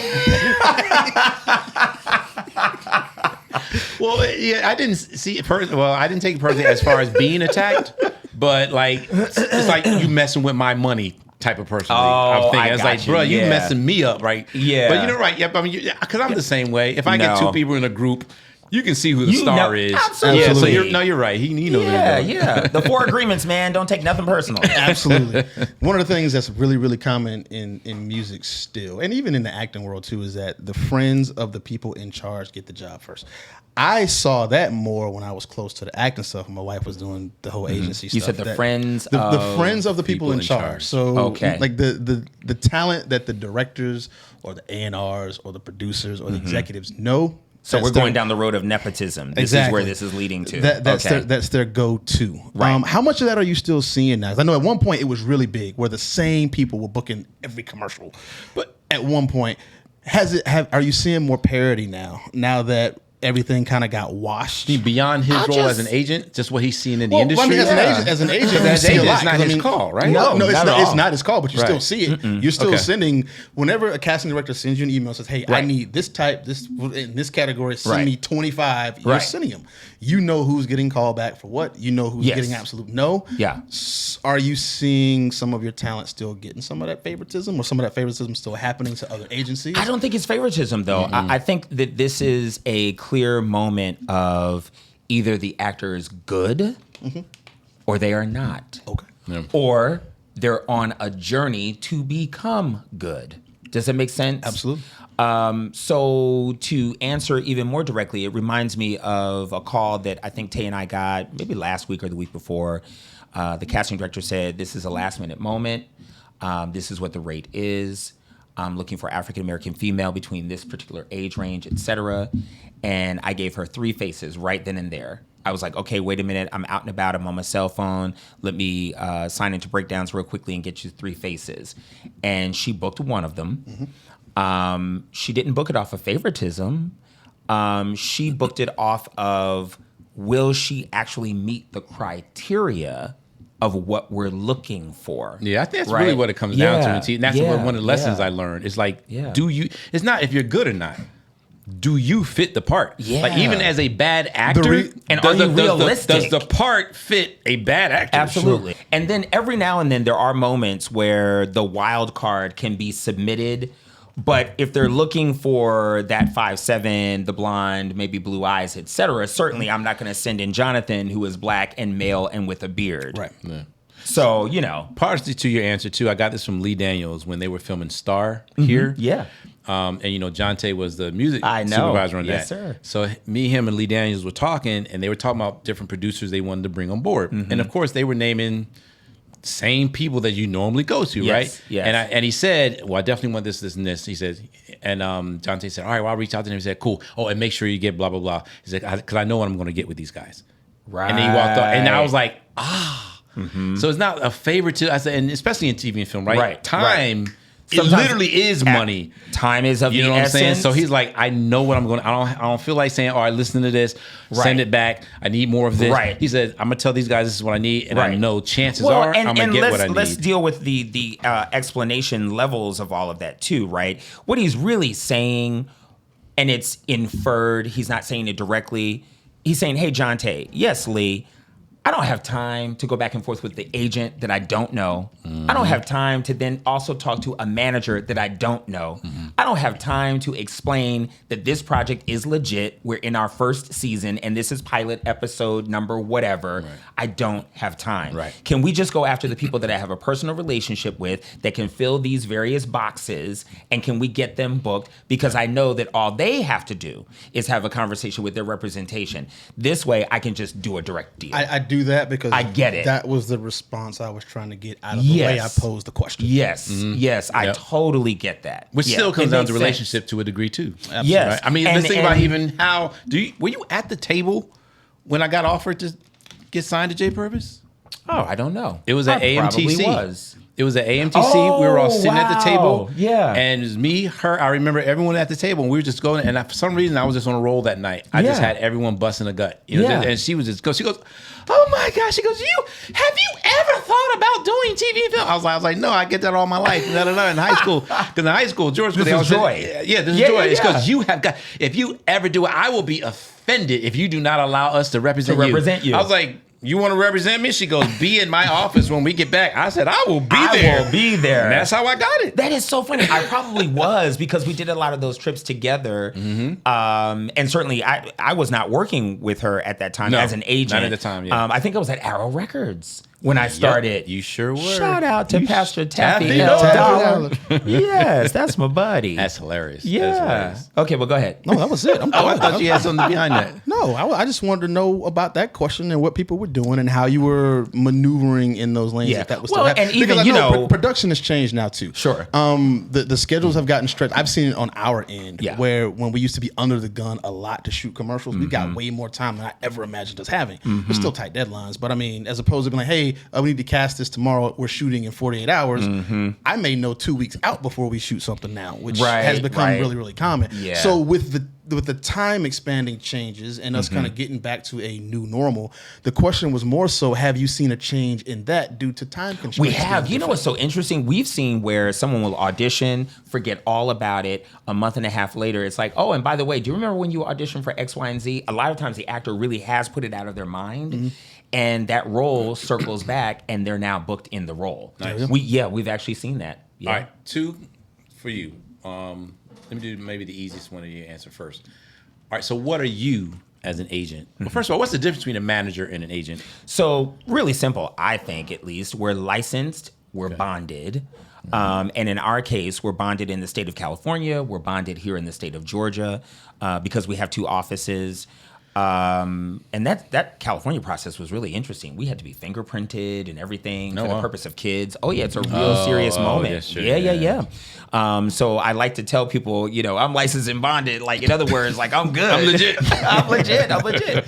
Well, yeah, I didn't see it. I didn't take it personally as far as being attacked, but like it's like you messing with my money type of person. I'm thinking
I
it's
got
like,
you,
bro, you
yeah.
messing me up, right?
Yeah.
But right. Yep. I mean, because I'm the same way. If I get
No.
two people in a group, you can see who the
You
star
know-
is.
absolutely.
Yeah. So you're right. He knows. what
Yeah,
he's doing.
yeah. The 4 agreements, man. Don't take nothing personal.
Absolutely. One of the things that's really, really common in music still, and even in the acting world too, is that the friends of the people in charge get the job first. I saw that more when I was close to the acting stuff. My wife was doing the whole agency
You
stuff.
said the
that-
friends
the
of
friends of the people in charge. So
Okay.
like the talent that the directors or the A&Rs or the producers or the executives know.
So
that's
we're
their-
going down the road of nepotism. This is
Exactly.
where this is leading to.
That's their go-to.
Right.
How much of that are you still seeing now? 'Cause I know at one point it was really big, where the same people were booking every commercial. But at one point, are you seeing more parity now? Now that everything kind of got washed.
Beyond his role as an agent, just what he's seeing in the industry.
I mean, as an agent, you see a lot,
it's not
'cause, I
his
mean,
call, right?
No,
No,
it's
not
not.
at
It's
all.
not his call, but you still
Right.
see it. You're still
Okay.
sending. Whenever a casting director sends you an email and says, "Hey, I
Right.
need this type, this in this category. Send
Right.
me 25." You're
Right.
sending them. You know who's getting called back for what. You know who's
Yes.
getting absolute no.
Yeah.
Are you seeing some of your talent still getting some of that favoritism, or some of that favoritism still happening to other agencies?
I don't think it's favoritism, though. I think that this is a clear moment of either the actor is good or they are not.
Okay.
Yeah.
Or they're on a journey to become good. Does that make sense?
Absolutely.
So to answer even more directly, it reminds me of a call that I think Tay and I got maybe last week or the week before The casting director said, this is a last minute moment. This is what the rate is. I'm looking for African American female between this particular age range, et cetera. And I gave her 3 faces right then and there. I was like, okay, wait a minute. I'm out and about. I'm on my cell phone. Let me sign into Breakdowns real quickly and get you 3 faces. And she booked one of them. She didn't book it off of favoritism. She booked it off of, will she actually meet the criteria of what we're looking for?
Yeah, I think that's really what it comes down to. And that's one of the lessons I learned. It's like, it's not if you're good or not. Do you fit the part?
Yeah.
Like, even as a bad actor,
and are you realistic?
Does the part fit a bad actor?
Absolutely. Sure. And then every now and then there are moments where the wild card can be submitted. But if they're looking for that 5'7", the blonde, maybe blue eyes, etc., certainly I'm not going to send in Jonathan, who is black and male and with a beard.
Right. Yeah.
So, you know.
Partially to your answer, too, I got this from Lee Daniels when they were filming Star here.
Yeah.
And, you know, Jonte was the music supervisor on that.
Yes, sir.
So me, him, and Lee Daniels were talking, and they were talking about different producers they wanted to bring on board. And, of course, they were naming same people that you normally go to, right?
Yes.
And he said, well, I definitely want this, this, and this. He said, and Jonte said, all right, well, I'll reach out to him. He said, cool. Oh, and make sure you get blah, blah, blah. He said, because I know what I'm going to get with these guys.
Right.
And then he walked off. And I was like, So it's not a favor to, I said, and especially in TV and film, right?
Right.
Time, it
Sometimes
literally is money.
Time is of the essence.
You know what I'm saying? So he's like, I know what I'm going to, I don't feel like saying, all right, listen to this, send it back. I need more of this.
Right.
He said, I'm going to tell these guys this is what I need. And I know chances are I'm going to get what I need.
Let's deal with the explanation levels of all of that too, right? What he's really saying, and it's inferred, he's not saying it directly. He's saying, hey, Jonte, yes, Lee, I don't have time to go back and forth with the agent that I don't know. I don't have time to then also talk to a manager that I don't know. I don't have time to explain that this project is legit. We're in our first season and this is pilot episode number whatever. Right. I don't have time.
Right.
Can we just go after the people that I have a personal relationship with that can fill these various boxes, and can we get them booked? Because I know that all they have to do is have a conversation with their representation. This way I can just do a direct deal.
I do that because
I get it.
That was the response I was trying to get out of the way I posed the question.
Yes, yes, I totally get that.
Which still comes down to relationship to a degree too.
Absolutely. Yes,
right? I mean, let's think about even how were you at the table when I got offered to get signed to J Purpose?
Oh, I don't know.
It was at AMTC.
Was.
It was at AMTC. We were all sitting at the table.
Yeah.
And it was me, her. I remember everyone at the table, and we were just going. And for some reason, I was just on a roll that night. I just had everyone busting a gut. You know, and she was just she goes, oh my gosh. She goes, have you ever thought about doing TV and film? I was like, no, I get that all my life. In high school. Because in high school, George,
this is joy.
Yeah, this is joy. It's because you have got, if you ever do it, I will be offended if you do not allow us to represent you. I was like, you want to represent me? She goes, be in my office when we get back. I said, I will be there.
I will be there.
And that's how I got it.
That is so funny. I probably was, because we did a lot of those trips together. And certainly I was not working with her at that time as an agent.
Not at the time,
I think I was at Arrow Records when I started.
You sure were.
Shout out to Pastor Taffy L. Dollar. Yes, that's my buddy.
That's hilarious.
Yeah.
That's hilarious.
Okay, well, go ahead.
No, that was it.
I thought you had something behind that.
No, I just wanted to know about that question and what people were doing and how you were maneuvering in those lanes.
Yeah.
If that was
Well,
still
and even,
because production has changed now too.
Sure.
The schedules have gotten stretched. I've seen it on our end, where when we used to be under the gun a lot to shoot commercials, we got way more time than I ever imagined us having. We're still tight deadlines, but I mean, as opposed to being like, hey, we need to cast this tomorrow, we're shooting in 48 hours. I may know 2 weeks out before we shoot something now, which has become really, really common.
Yeah.
So with the time expanding changes and us kind of getting back to a new normal, the question was more so, have you seen a change in that due to time constraints?
We have. You know what's so interesting? We've seen where someone will audition, forget all about it. A month and a half later, it's like, oh, and by the way, do you remember when you auditioned for X, Y, and Z? A lot of times the actor really has put it out of their mind. And that role circles back, and they're now booked in the role.
Nice.
We've actually seen that. Yeah.
All right, 2 for you. Let me do maybe the easiest one of you answer first. All right, so what are you as an agent? Well, first of all, what's the difference between a manager and an agent?
So really simple, I think, at least. We're licensed, we're bonded. And in our case, we're bonded in the state of California. We're bonded here in the state of Georgia because we have 2 offices. And that California process was really interesting. We had to be fingerprinted and everything for the purpose of kids. Oh yeah, it's a real serious moment.
Yes, sure,
yeah. So I like to tell people, you know, I'm licensed and bonded. Like, in other words, like, I'm good.
I'm legit.
I'm legit.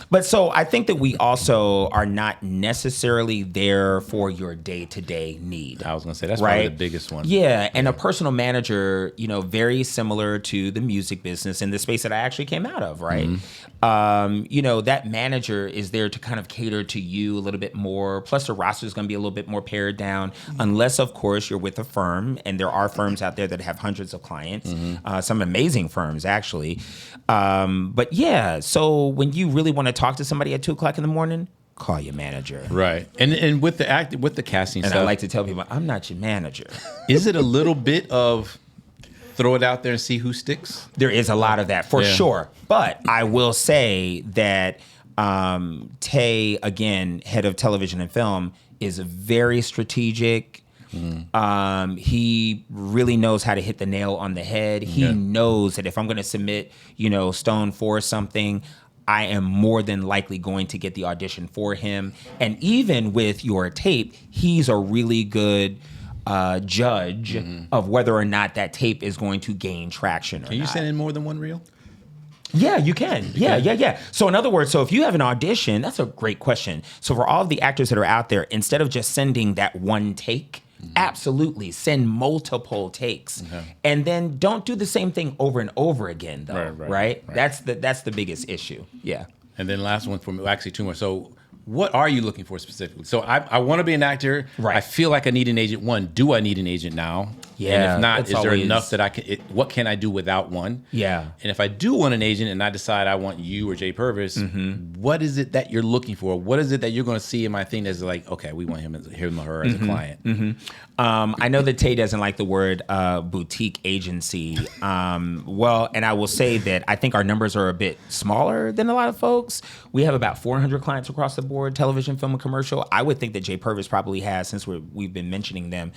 But so I think that we also are not necessarily there for your day-to-day need.
I was gonna say that's probably the biggest one.
Yeah, and a personal manager, you know, very similar to the music business in the space that I actually came out of, right? You know, that manager is there to kind of cater to you a little bit more. Plus, the roster is going to be a little bit more pared down, unless, of course, you're with a firm. And there are firms out there that have hundreds of clients, some amazing firms, actually. But yeah, so when you really want to talk to somebody at 2:00 in the morning, call your manager.
Right. And with the casting
and
stuff.
I like to tell people, I'm not your manager.
Is it a little bit of throw it out there and see who sticks?
There is a lot of that for sure. But I will say that Tay, again, head of television and film, is very strategic. He really knows how to hit the nail on the head. He knows that if I'm going to submit, you know, Stone for something, I am more than likely going to get the audition for him. And even with your tape, he's a really good judge of whether or not that tape is going to gain traction or
Can you send in more than one reel?
Yeah, you can. Yeah. So in other words, so if you have an audition, that's a great question. So for all of the actors that are out there, instead of just sending that one take, absolutely send multiple takes. And then don't do the same thing over and over again, though. Right? That's the biggest issue. Yeah.
And then last one for me, actually two more. So what are you looking for specifically? So I want to be an actor.
Right.
I feel like I need an agent. One, do I need an agent now?
Yeah.
And if not, is there enough that I can? What can I do without one?
Yeah.
And if I do want an agent, and I decide I want you or Jay Purvis, what is it that you're looking for? What is it that you're going to see in my thing that's like, okay, we want him or her as a client?
I know that Tay doesn't like the word boutique agency. Well, and I will say that I think our numbers are a bit smaller than a lot of folks. We have about 400 clients across the board, television, film, and commercial. I would think that Jay Purvis probably has, since we've been mentioning them,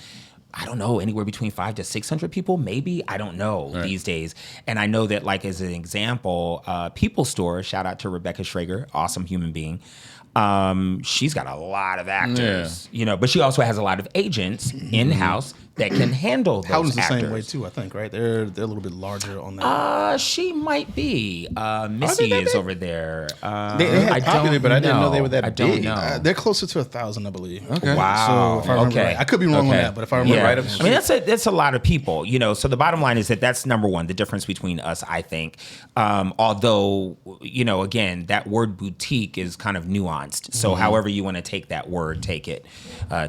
I don't know, anywhere between 500 to 600 people, maybe. I don't know these days. And I know that, like, as an example, People Store, shout out to Rebecca Schrager, awesome human being. She's got a lot of actors, you know, but she also has a lot of agents in-house that can handle those
Howden's the
actors.
same way too, I think, right? They're a little bit larger on that.
She might be. Missy is over there.
They had
Popular, but I didn't know they were that
I don't
big.
know.
They're closer to 1,000, I believe.
Okay.
Wow.
So if I remember right, I could be wrong on that, but if I remember right,
I mean, that's a lot of people, you know. So the bottom line is that's number one, the difference between us, I think. Although, you know, again, that word boutique is kind of nuanced. So however you want to take that word, take it.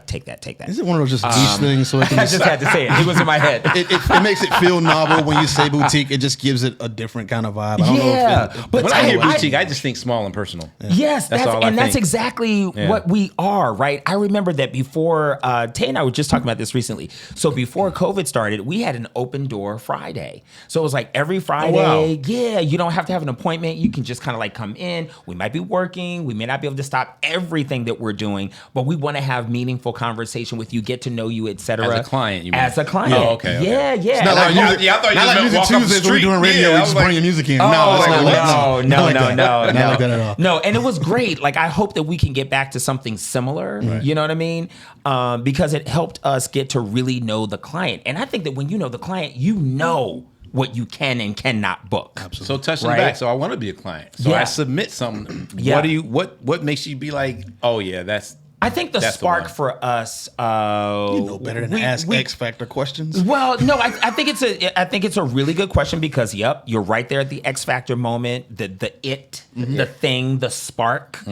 Take that.
Is it one of those just niche things? So it can
I just had to say it. It was in my head.
it makes it feel novel when you say boutique. It just gives it a different kind of vibe. I don't know if
but
when I hear boutique, I just think small and personal.
Yes, that's exactly
Yeah.
what we are, right? I remember that before, Tay and I were just talking about this recently. So before COVID started, we had an open door Friday. So it was like every Friday, you don't have to have an appointment. You can just kind of like come in. We might be working. We may not be able to stop everything that we're doing, but we want to have meaningful conversation with you, get to know you, et cetera.
As a client, you mean?
As a client.
Oh, okay.
Yeah.
It's not like
I thought you
not like
just
music
walk up the
Tuesdays when we're
street.
doing radio.
Yeah,
We
I
just
was like-
bring your music in.
No,
not
no,
like that at all.
No, and it was great. Like, I hope that we can get back to something similar. You know what I mean? Because it helped us get to really know the client. And I think that when you know the client, you know what you can and cannot book.
So touching
Right?
back, so I want to be a client. So
Yeah.
I submit something.
Yeah.
What makes you be like, oh yeah, that's
I think the
That's the
spark
one.
for us,
You know better than to ask X Factor questions.
Well, no, I think it's a really good question because, yep, you're right there at the X Factor moment, the the thing, the spark.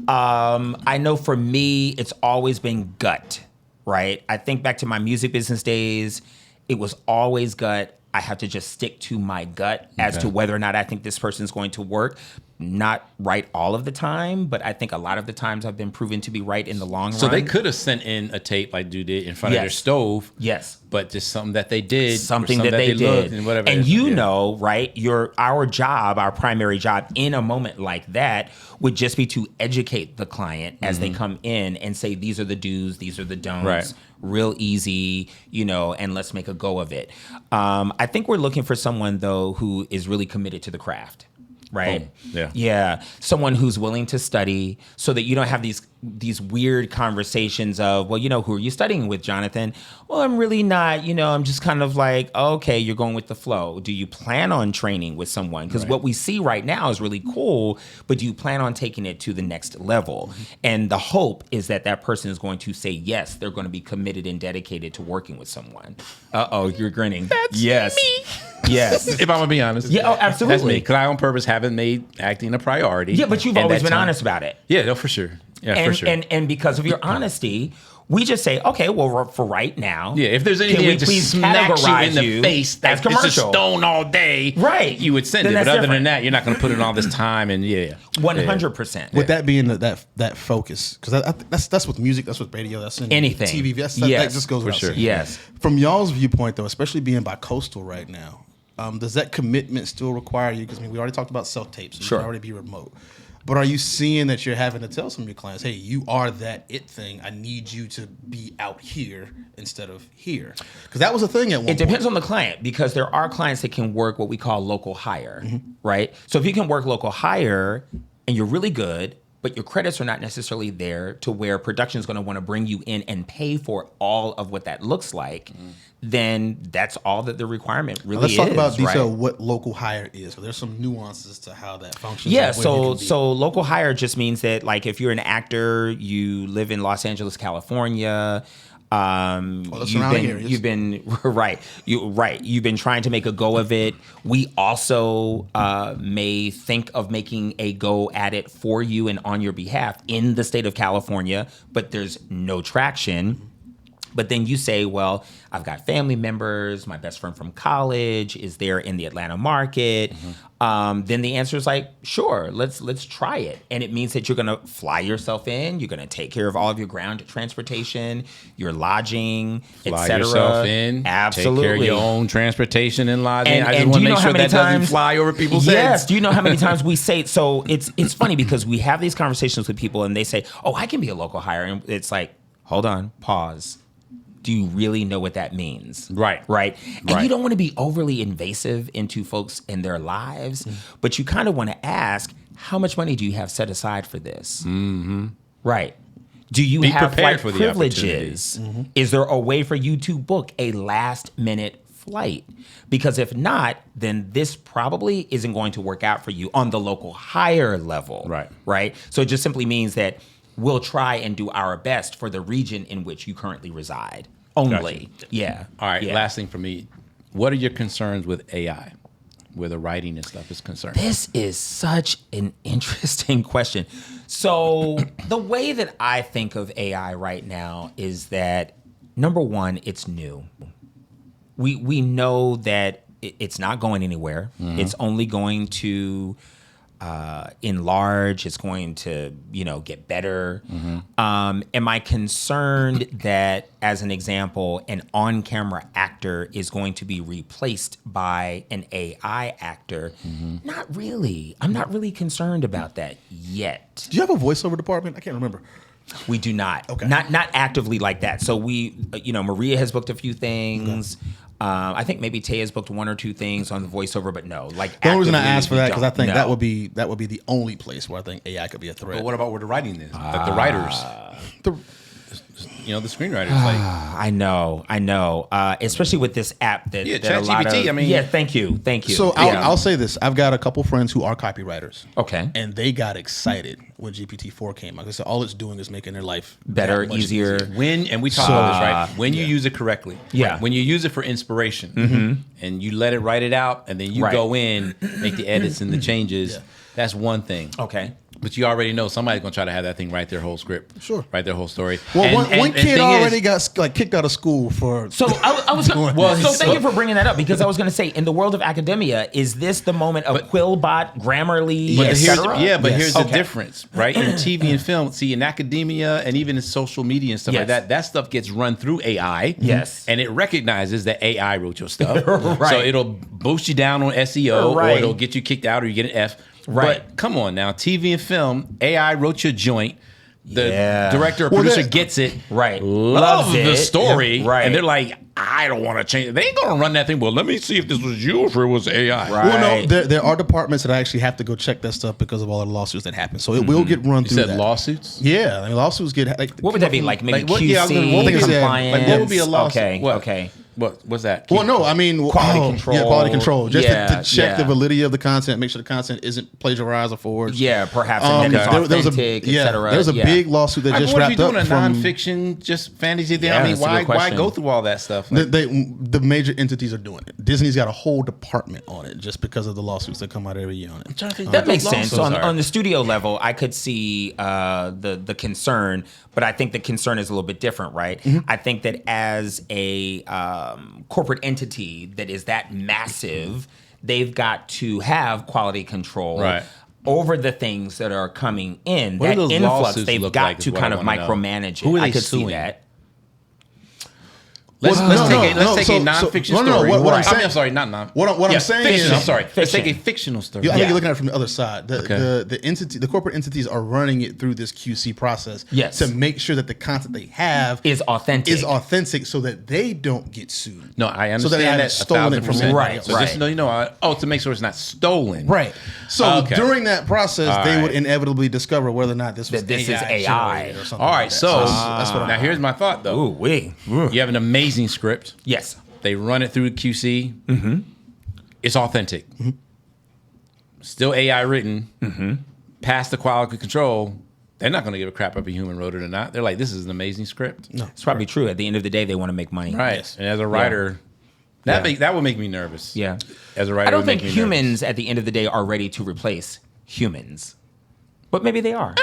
I know for me, it's always been gut, right? I think back to my music business days, it was always gut. I have to just stick to my gut as to whether or not I think this person's going to work. Not right all of the time, but I think a lot of the times I've been proven to be right in the long run.
So they could have sent in a tape like Dude did in front of their stove.
Yes.
But just something that they did.
Something that they did.
And whatever.
And you know, right, our job, our primary job in a moment like that would just be to educate the client as they come in and say, these are the do's, these are the don'ts.
Right.
Real easy, you know, and let's make a go of it. I think we're looking for someone, though, who is really committed to the craft. right?
Boom.
Yeah. Someone who's willing to study so that you don't have these weird conversations of, well, who are you studying with, Jonathan? Well, I'm really not, I'm just kind of like, okay, you're going with the flow. Do you plan on training with someone? Because what we see right now is really cool, but do you plan on taking it to the next level? And the hope is that person is going to say, yes, they're going to be committed and dedicated to working with someone. Uh-oh, you're grinning.
That's
me. Yes.
If I'm going to be honest.
Yeah, oh, absolutely.
That's me. Because I on purpose haven't made acting a priority.
Yeah, but you've always been honest about it.
Yeah, no, for sure. Yeah, for sure.
And because of your honesty, we just say, okay, well, for right now.
Yeah, if there's anything that just smacks you in the face that's
commercial,
it's a stone all day,
right?
You would send it. But other than that, you're not going to put in all this time and
100%.
With that being that focus, because that's with music, that's with radio, that's in
anything,
TV. That just goes without saying.
Yes.
From y'all's viewpoint, though, especially being bi-coastal right now, does that commitment still require you? Because we already talked about self-tapes, so you can already be remote. But are you seeing that you're having to tell some of your clients, hey, you are that it thing. I need you to be out here instead of here. Because that was a thing at one point.
It depends on the client, because there are clients that can work what we call local hire, right? So if you can work local hire and you're really good, but your credits are not necessarily there to where production is going to want to bring you in and pay for all of what that looks like, then that's all that the requirement really is.
Let's talk about detail what local hire is. There's some nuances to how that functions.
Yeah, so local hire just means that, like, if you're an actor, you live in Los Angeles, California. You've been trying to make a go of it. We also may think of making a go at it for you and on your behalf in the state of California, but there's no traction. But then you say, well, I've got family members. My best friend from college is there in the Atlanta market. Then the answer is like, sure, let's try it. And it means that you're going to fly yourself in. You're going to take care of all of your ground transportation, your lodging, etc.
Fly yourself in.
Absolutely.
Take care of your own transportation and lodging.
And
I just want to make sure that
times,
doesn't fly over people's heads.
Yes. Do you know how many times we say, so it's funny because we have these conversations with people and they say, oh, I can be a local hire. And it's like, hold on, pause. Do you really know what that means?
Right.
And you don't want to be overly invasive into folks and their lives, but you kind of want to ask, how much money do you have set aside for this? Right. Do you have flight privileges? Is there a way for you to book a last minute flight? Because if not, then this probably isn't going to work out for you on the local hire level. Right. So it just simply means that we'll try and do our best for the region in which you currently reside only.
Gotcha.
Yeah.
All right. Yeah. Last thing for me. What are your concerns with AI, where the writing and stuff is concerned?
This is such an interesting question. So the way that I think of AI right now is that, number one, it's new. We know that it's not going anywhere. It's only going to enlarge. It's going to, get better. Am I concerned that, as an example, an on-camera actor is going to be replaced by an AI actor? Not really. I'm not really concerned about that yet.
Do you have a voiceover department? I can't remember.
We do not.
Okay.
Not actively like that. So we, Maria has booked a few things. Okay. I think maybe Tay has booked one or two things on the voiceover, but no. Like,
the only reason I asked for that because I think that would be the only place where I think AI could be a threat.
But what about where the writing is? Like the writers, the screenwriters.
I know. Especially with this app that
ChatGPT.
Thank you.
So I'll say this: I've got a couple friends who are copywriters.
Okay,
and they got excited when GPT-4 came out. They said all it's doing is making their life
better, easier.
And we talk about this, right? When you use it correctly.
Yeah.
When you use it for inspiration, and you let it write it out, and then you go in, make the edits and the changes. That's one thing.
Okay.
But you already know somebody's gonna try to have that thing write their whole script, write their whole story.
Well, one kid already got kicked out of school for.
So I was. Thank you for bringing that up, because I was going to say, in the world of academia, is this the moment of Quillbot, Grammarly, etc.?
Here's the difference, right? In TV and film, see, in academia and even in social media and stuff like that, that stuff gets run through AI.
Yes,
and it recognizes that AI wrote your stuff, so it'll boost you down on SEO, or it'll get you kicked out, or you get an F.
Right.
But come on now, TV and film, AI wrote your joint. The director or producer gets it,
loves
the story,
and
they're like, I don't want to change it. They ain't gonna run that thing. Well, let me see if this was you or if it was AI.
Right.
Well, no, there are departments that actually have to go check that stuff because of all the lawsuits that happen. So it will get run
You
through
said
that.
lawsuits?
Yeah, I mean, lawsuits get. Like,
What would that be like? Maybe
Like,
QC,
what would you say?
compliance.
Like, what would be a lawsuit?
Okay.
What?
Okay.
What's that?
Well, no, I mean
Quality control.
Yeah, quality control. Just to check
yeah.
the validity of the content, make sure the content isn't plagiarized or forged.
Yeah, perhaps. And then it's
there was
authentic, et cetera.
There's a big lawsuit that just
what if
wrapped
you're
up
doing a
from
nonfiction, just fantasy thing?
Yeah,
I mean,
that's a good
why
question.
go through all that stuff? Like,
the major entities are doing it. Disney's got a whole department on it just because of the lawsuits that come out every year on it.
That makes sense.
So
On the studio level, I could see the concern, but I think the concern is a little bit different, right?
Mm-hmm.
I think that as a corporate entity that is that massive, they've got to have quality control.
Right.
Over the things that are coming in,
What do
that
those
influx,
lawsuits
they've
look
got
like is
to
what
kind
I
of
wanna know.
micromanage it.
Who are they
I could
suing?
see that.
let's take
so-
a nonfiction
no,
story.
what I'm
I
saying-
mean, I'm sorry, not non.
What I'm saying is-
fictional. I'm sorry. Let's
Fiction.
take a fictional story.
I think you're looking at it from the other side.
Okay.
The entity, the corporate entities are running it through this QC process
Yes.
to make sure that the content they have
Is authentic.
so that they don't get sued.
No, I
So that they
understand
haven't
that
stolen it from
1,000%.
anybody
Right,
else.
So just so you know, to make sure it's not stolen.
Right. So
Okay.
during that process,
All
they
right.
would inevitably discover whether or not this was
That this is
AI
AI.
generated or something.
All
like
right,
that.
so
that's what
now here's my thought though.
Ooh, wee.
You have an amazing script.
Yes.
They run it through QC. Mm-hmm. It's authentic.
Mm-hmm.
Still AI written. Mm-hmm. Past the quality control. They're not going to give a crap if a human wrote it or not. They're like, this is an amazing script.
No.
It's probably true. At the end of the day, they want to make money.
Right.
Yes.
And as a writer, that would make me nervous.
Yeah.
As a writer,
I don't
it would make
think
me
humans
nervous.
at the end of the day are ready to replace humans. But maybe they are.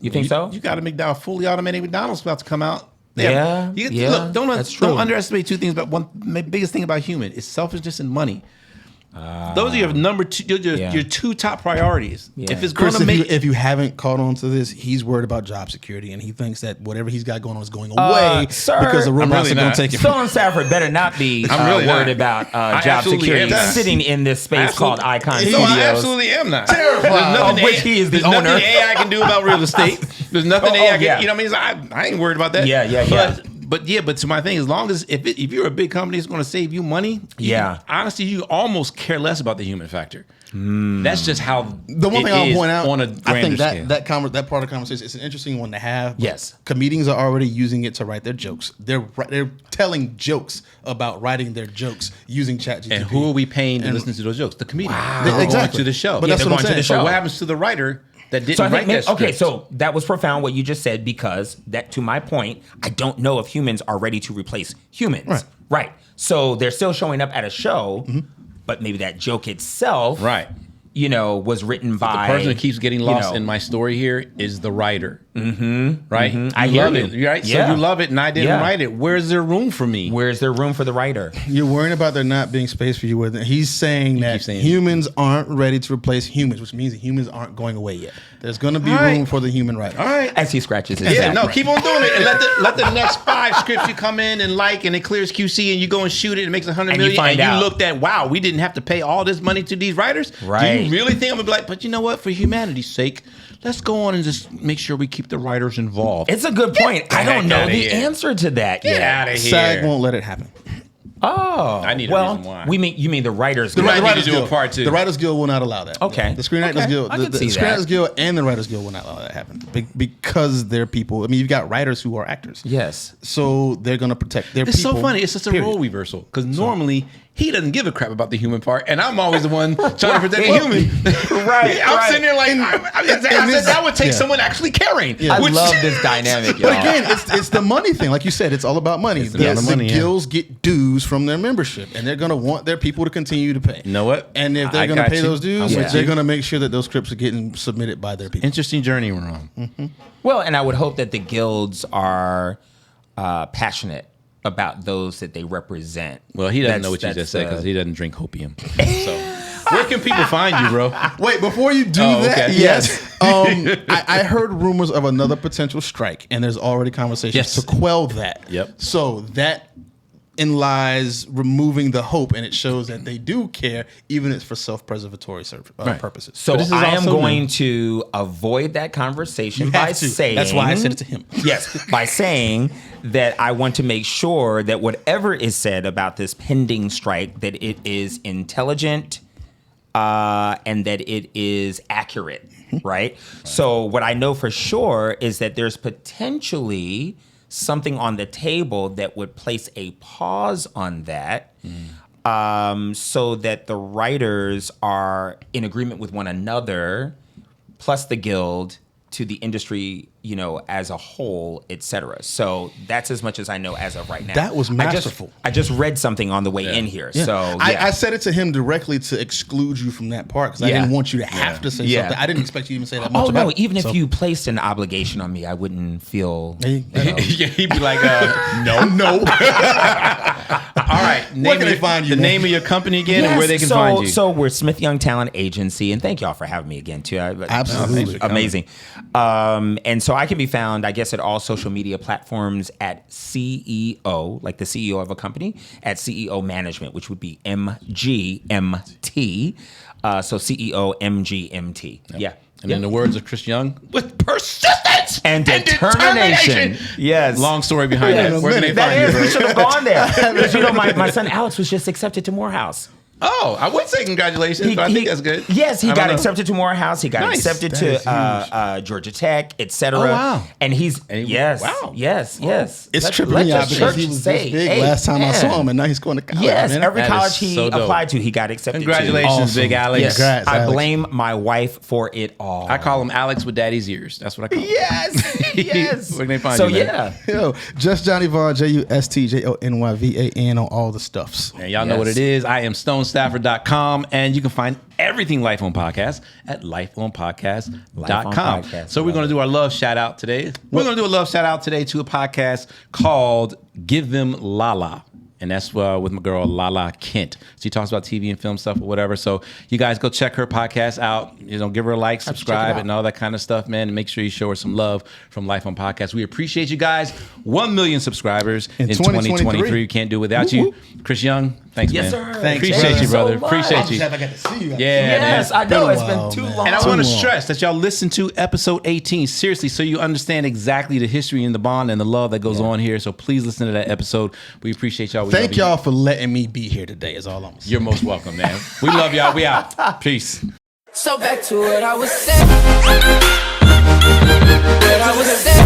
You think so?
You got a McDonald's, fully automated McDonald's about to come out.
Yeah,
Look,
that's true.
don't underestimate two things. But one biggest thing about human is selfishness and money. Those are your number two, your two top priorities.
Yeah.
If it's going
Chris,
to make
if you haven't caught on to this, he's worried about job security, and he thinks that whatever he's got going on is going away
sir,
because the
I'm
robots
really
are going
not.
to take it.
Stolen Stafford better not be
I'm really
worried
not.
about
I
job
absolutely
security
am not.
sitting in this space called Icon
No,
Studios.
I absolutely am not.
Terrified.
Of which he is the
there's
owner.
nothing AI can do about real estate. There's nothing
Oh,
AI can.
yeah.
You know what I mean? I ain't worried about that.
Yeah.
But to my thing, as long as if you're a big company, it's going to save you money. Honestly, you almost care less about the human factor. That's just how
The one
it
thing I'll
is
point out,
on a
I
grander
think
scale.
that part of the conversation is an interesting one to have. but
Yes.
comedians are already using it to write their jokes. They're telling jokes about writing their jokes using ChatGPT.
And who are we paying to listen to those jokes? The comedian.
Wow.
They're going
Exactly.
to the show.
But that's
they're
what I'm
going to the
saying.
show.
So what happens to the writer that didn't
So I
write
think
that
okay,
script?
so that was profound what you just said, because that, to my point, I don't know if humans are ready to replace humans. Right. So they're still showing up at a show, but maybe that joke itself,
Right.
was written by
The person that keeps getting lost in my story here is the writer. Right?
I
You
hear
love
you.
it, right?
Yeah.
So you love it, and I didn't
Yeah.
write it. Where's there room for me?
Where's there room for the writer?
You're worrying about there not being space for you with it. He's saying that
keep saying
humans aren't ready to replace humans, which means that humans aren't going away yet. There's going to be
All right.
room for the human writer.
All right.
As he scratches his
Yeah,
back.
no, keep on doing it, and let the next 5 scripts you come in and and it clears QC, and you go and shoot it, and it makes $100
And you
million,
find
and
out.
you looked at, wow, we didn't have to pay all this money to these writers. Do
Right.
you really think I'm gonna be like, but you know what? For humanity's sake, let's go on and just make sure we keep the writers involved.
It's a good point. I
the
don't
heck
know
outta
the
here.
answer to that
Get
yet.
out of here.
SAG won't let it happen.
Oh,
I need a
well,
reason why.
You mean the writers?
The
Guild.
Writers Guild part 2.
The Writers Guild will not allow that.
Okay.
The Screenwriters
Okay.
Guild,
I
the
can see
Screenwriters
that.
Guild and the Writers Guild will not allow that to happen because they're people. I mean, you've got writers who are actors.
Yes.
So they're going to protect their
It's
people.
so funny. It's just a role reversal, because normally he doesn't give a crap about the human part, and I'm always the one trying to protect the human.
Right.
I'm sitting there like, I said that would take someone actually caring.
Yeah.
I
Which-
love this dynamic, y'all.
But again, it's the money thing. Like you said, it's all about money.
about the money,
the
yeah.
guilds get dues from their membership, and they're going to want their people to continue to pay.
You know what?
And if they're
I
going to
got
pay
you.
those dues,
I'm with
they're
you.
going to make sure that those scripts are getting submitted by their people.
Interesting journey we're on.
Well, and I would hope that the guilds are passionate about those that they represent.
Well, he doesn't
That's-
know what you
that's
just said because
the-
he doesn't drink opium. So, where can people find you, bro?
Wait, before you do
Oh,
that,
okay.
yes. I heard rumors of another potential strike, and there's already conversations
Yes.
to quell that.
Yep.
So that in lies removing the hope, and it shows that they do care, even if it's for self-preservatory purposes.
So
But this is
I am
also
going
new.
to avoid that conversation
You
by
have to.
saying
That's why I said it to him.
Yes, by saying that I want to make sure that whatever is said about this pending strike, that it is intelligent and that it is accurate, right? So what I know for sure is that there's potentially something on the table that would place a pause on that so that the writers are in agreement with one another, plus the guild, to the industry, as a whole, et cetera. So that's as much as I know as of right now.
That was masterful.
I just read something on the way in here.
Yeah.
So
I said it to him directly to exclude you from that part because I didn't want you to have to say something. I didn't expect you to even say that much about it.
Even if you placed an obligation on me, I wouldn't feel...
He'd be like, no. All right.
Where can they find you?
The name of your company again and where they can find you.
So we're Smith Young Talent Agency, and thank y'all for having me again, too.
Absolutely.
Amazing. And so I can be found, I guess, at all social media platforms at CEO, like the CEO of a company, at CEO Management, which would be MGMT. So CEO MGMT.
Yep.
Yeah.
And in the words of Chris Young,
with persistence and determination. Yes.
Long story behind that. Where can they find you?
We should have gone there. Because, my son Alex was just accepted to Morehouse.
Oh, I would say congratulations, but I think that's good.
Yes, he got accepted to Morehouse. He got accepted to Georgia Tech, etc.
Oh, wow.
And yes.
It's tripping me out because he was this big last time I saw him, and now he's going to college.
Yes, every college he applied to, he got accepted
Congratulations,
to.
Big Alex.
Yes.
Congrats,
I
Alex.
blame my wife for it all.
I call him Alex with daddy's ears. That's what I call him.
Yes.
Where can they find
you,
man?
Yo, just Johnny Vaughn, JUSTJONYVAN on all the stuffs.
And y'all know what it is. I am StoneStafford.com, and you can find everything Life on Podcast at lifeonpodcast.com. So we're going to do our love shout out today. We're going to do a love shout out today to a podcast called Give Them Lala. And that's with my girl, Lala Kent. She talks about TV and film stuff or whatever. So you guys go check her podcast out. Give her a like, subscribe, and all that kind of stuff, man. And make sure you show her some love from Life on Podcast. We appreciate you guys. 1 million subscribers in 2023. We can't do it without you. Chris Young, thanks, man.
Yes, sir.
Thanks, appreciate you, brother.
So
appreciate you.
I got to see you.
Yeah,
Yes,
man.
I know. It's been too long.
And I want to stress that y'all listen to episode 18 seriously, so you understand exactly the history and the bond and the love that goes on here. So please listen to that episode. We appreciate y'all.
Thank y'all for letting me be here today. Is all I'm saying.
You're most welcome, man. We love y'all. We out. Peace.
So back to what I was saying. What I was saying.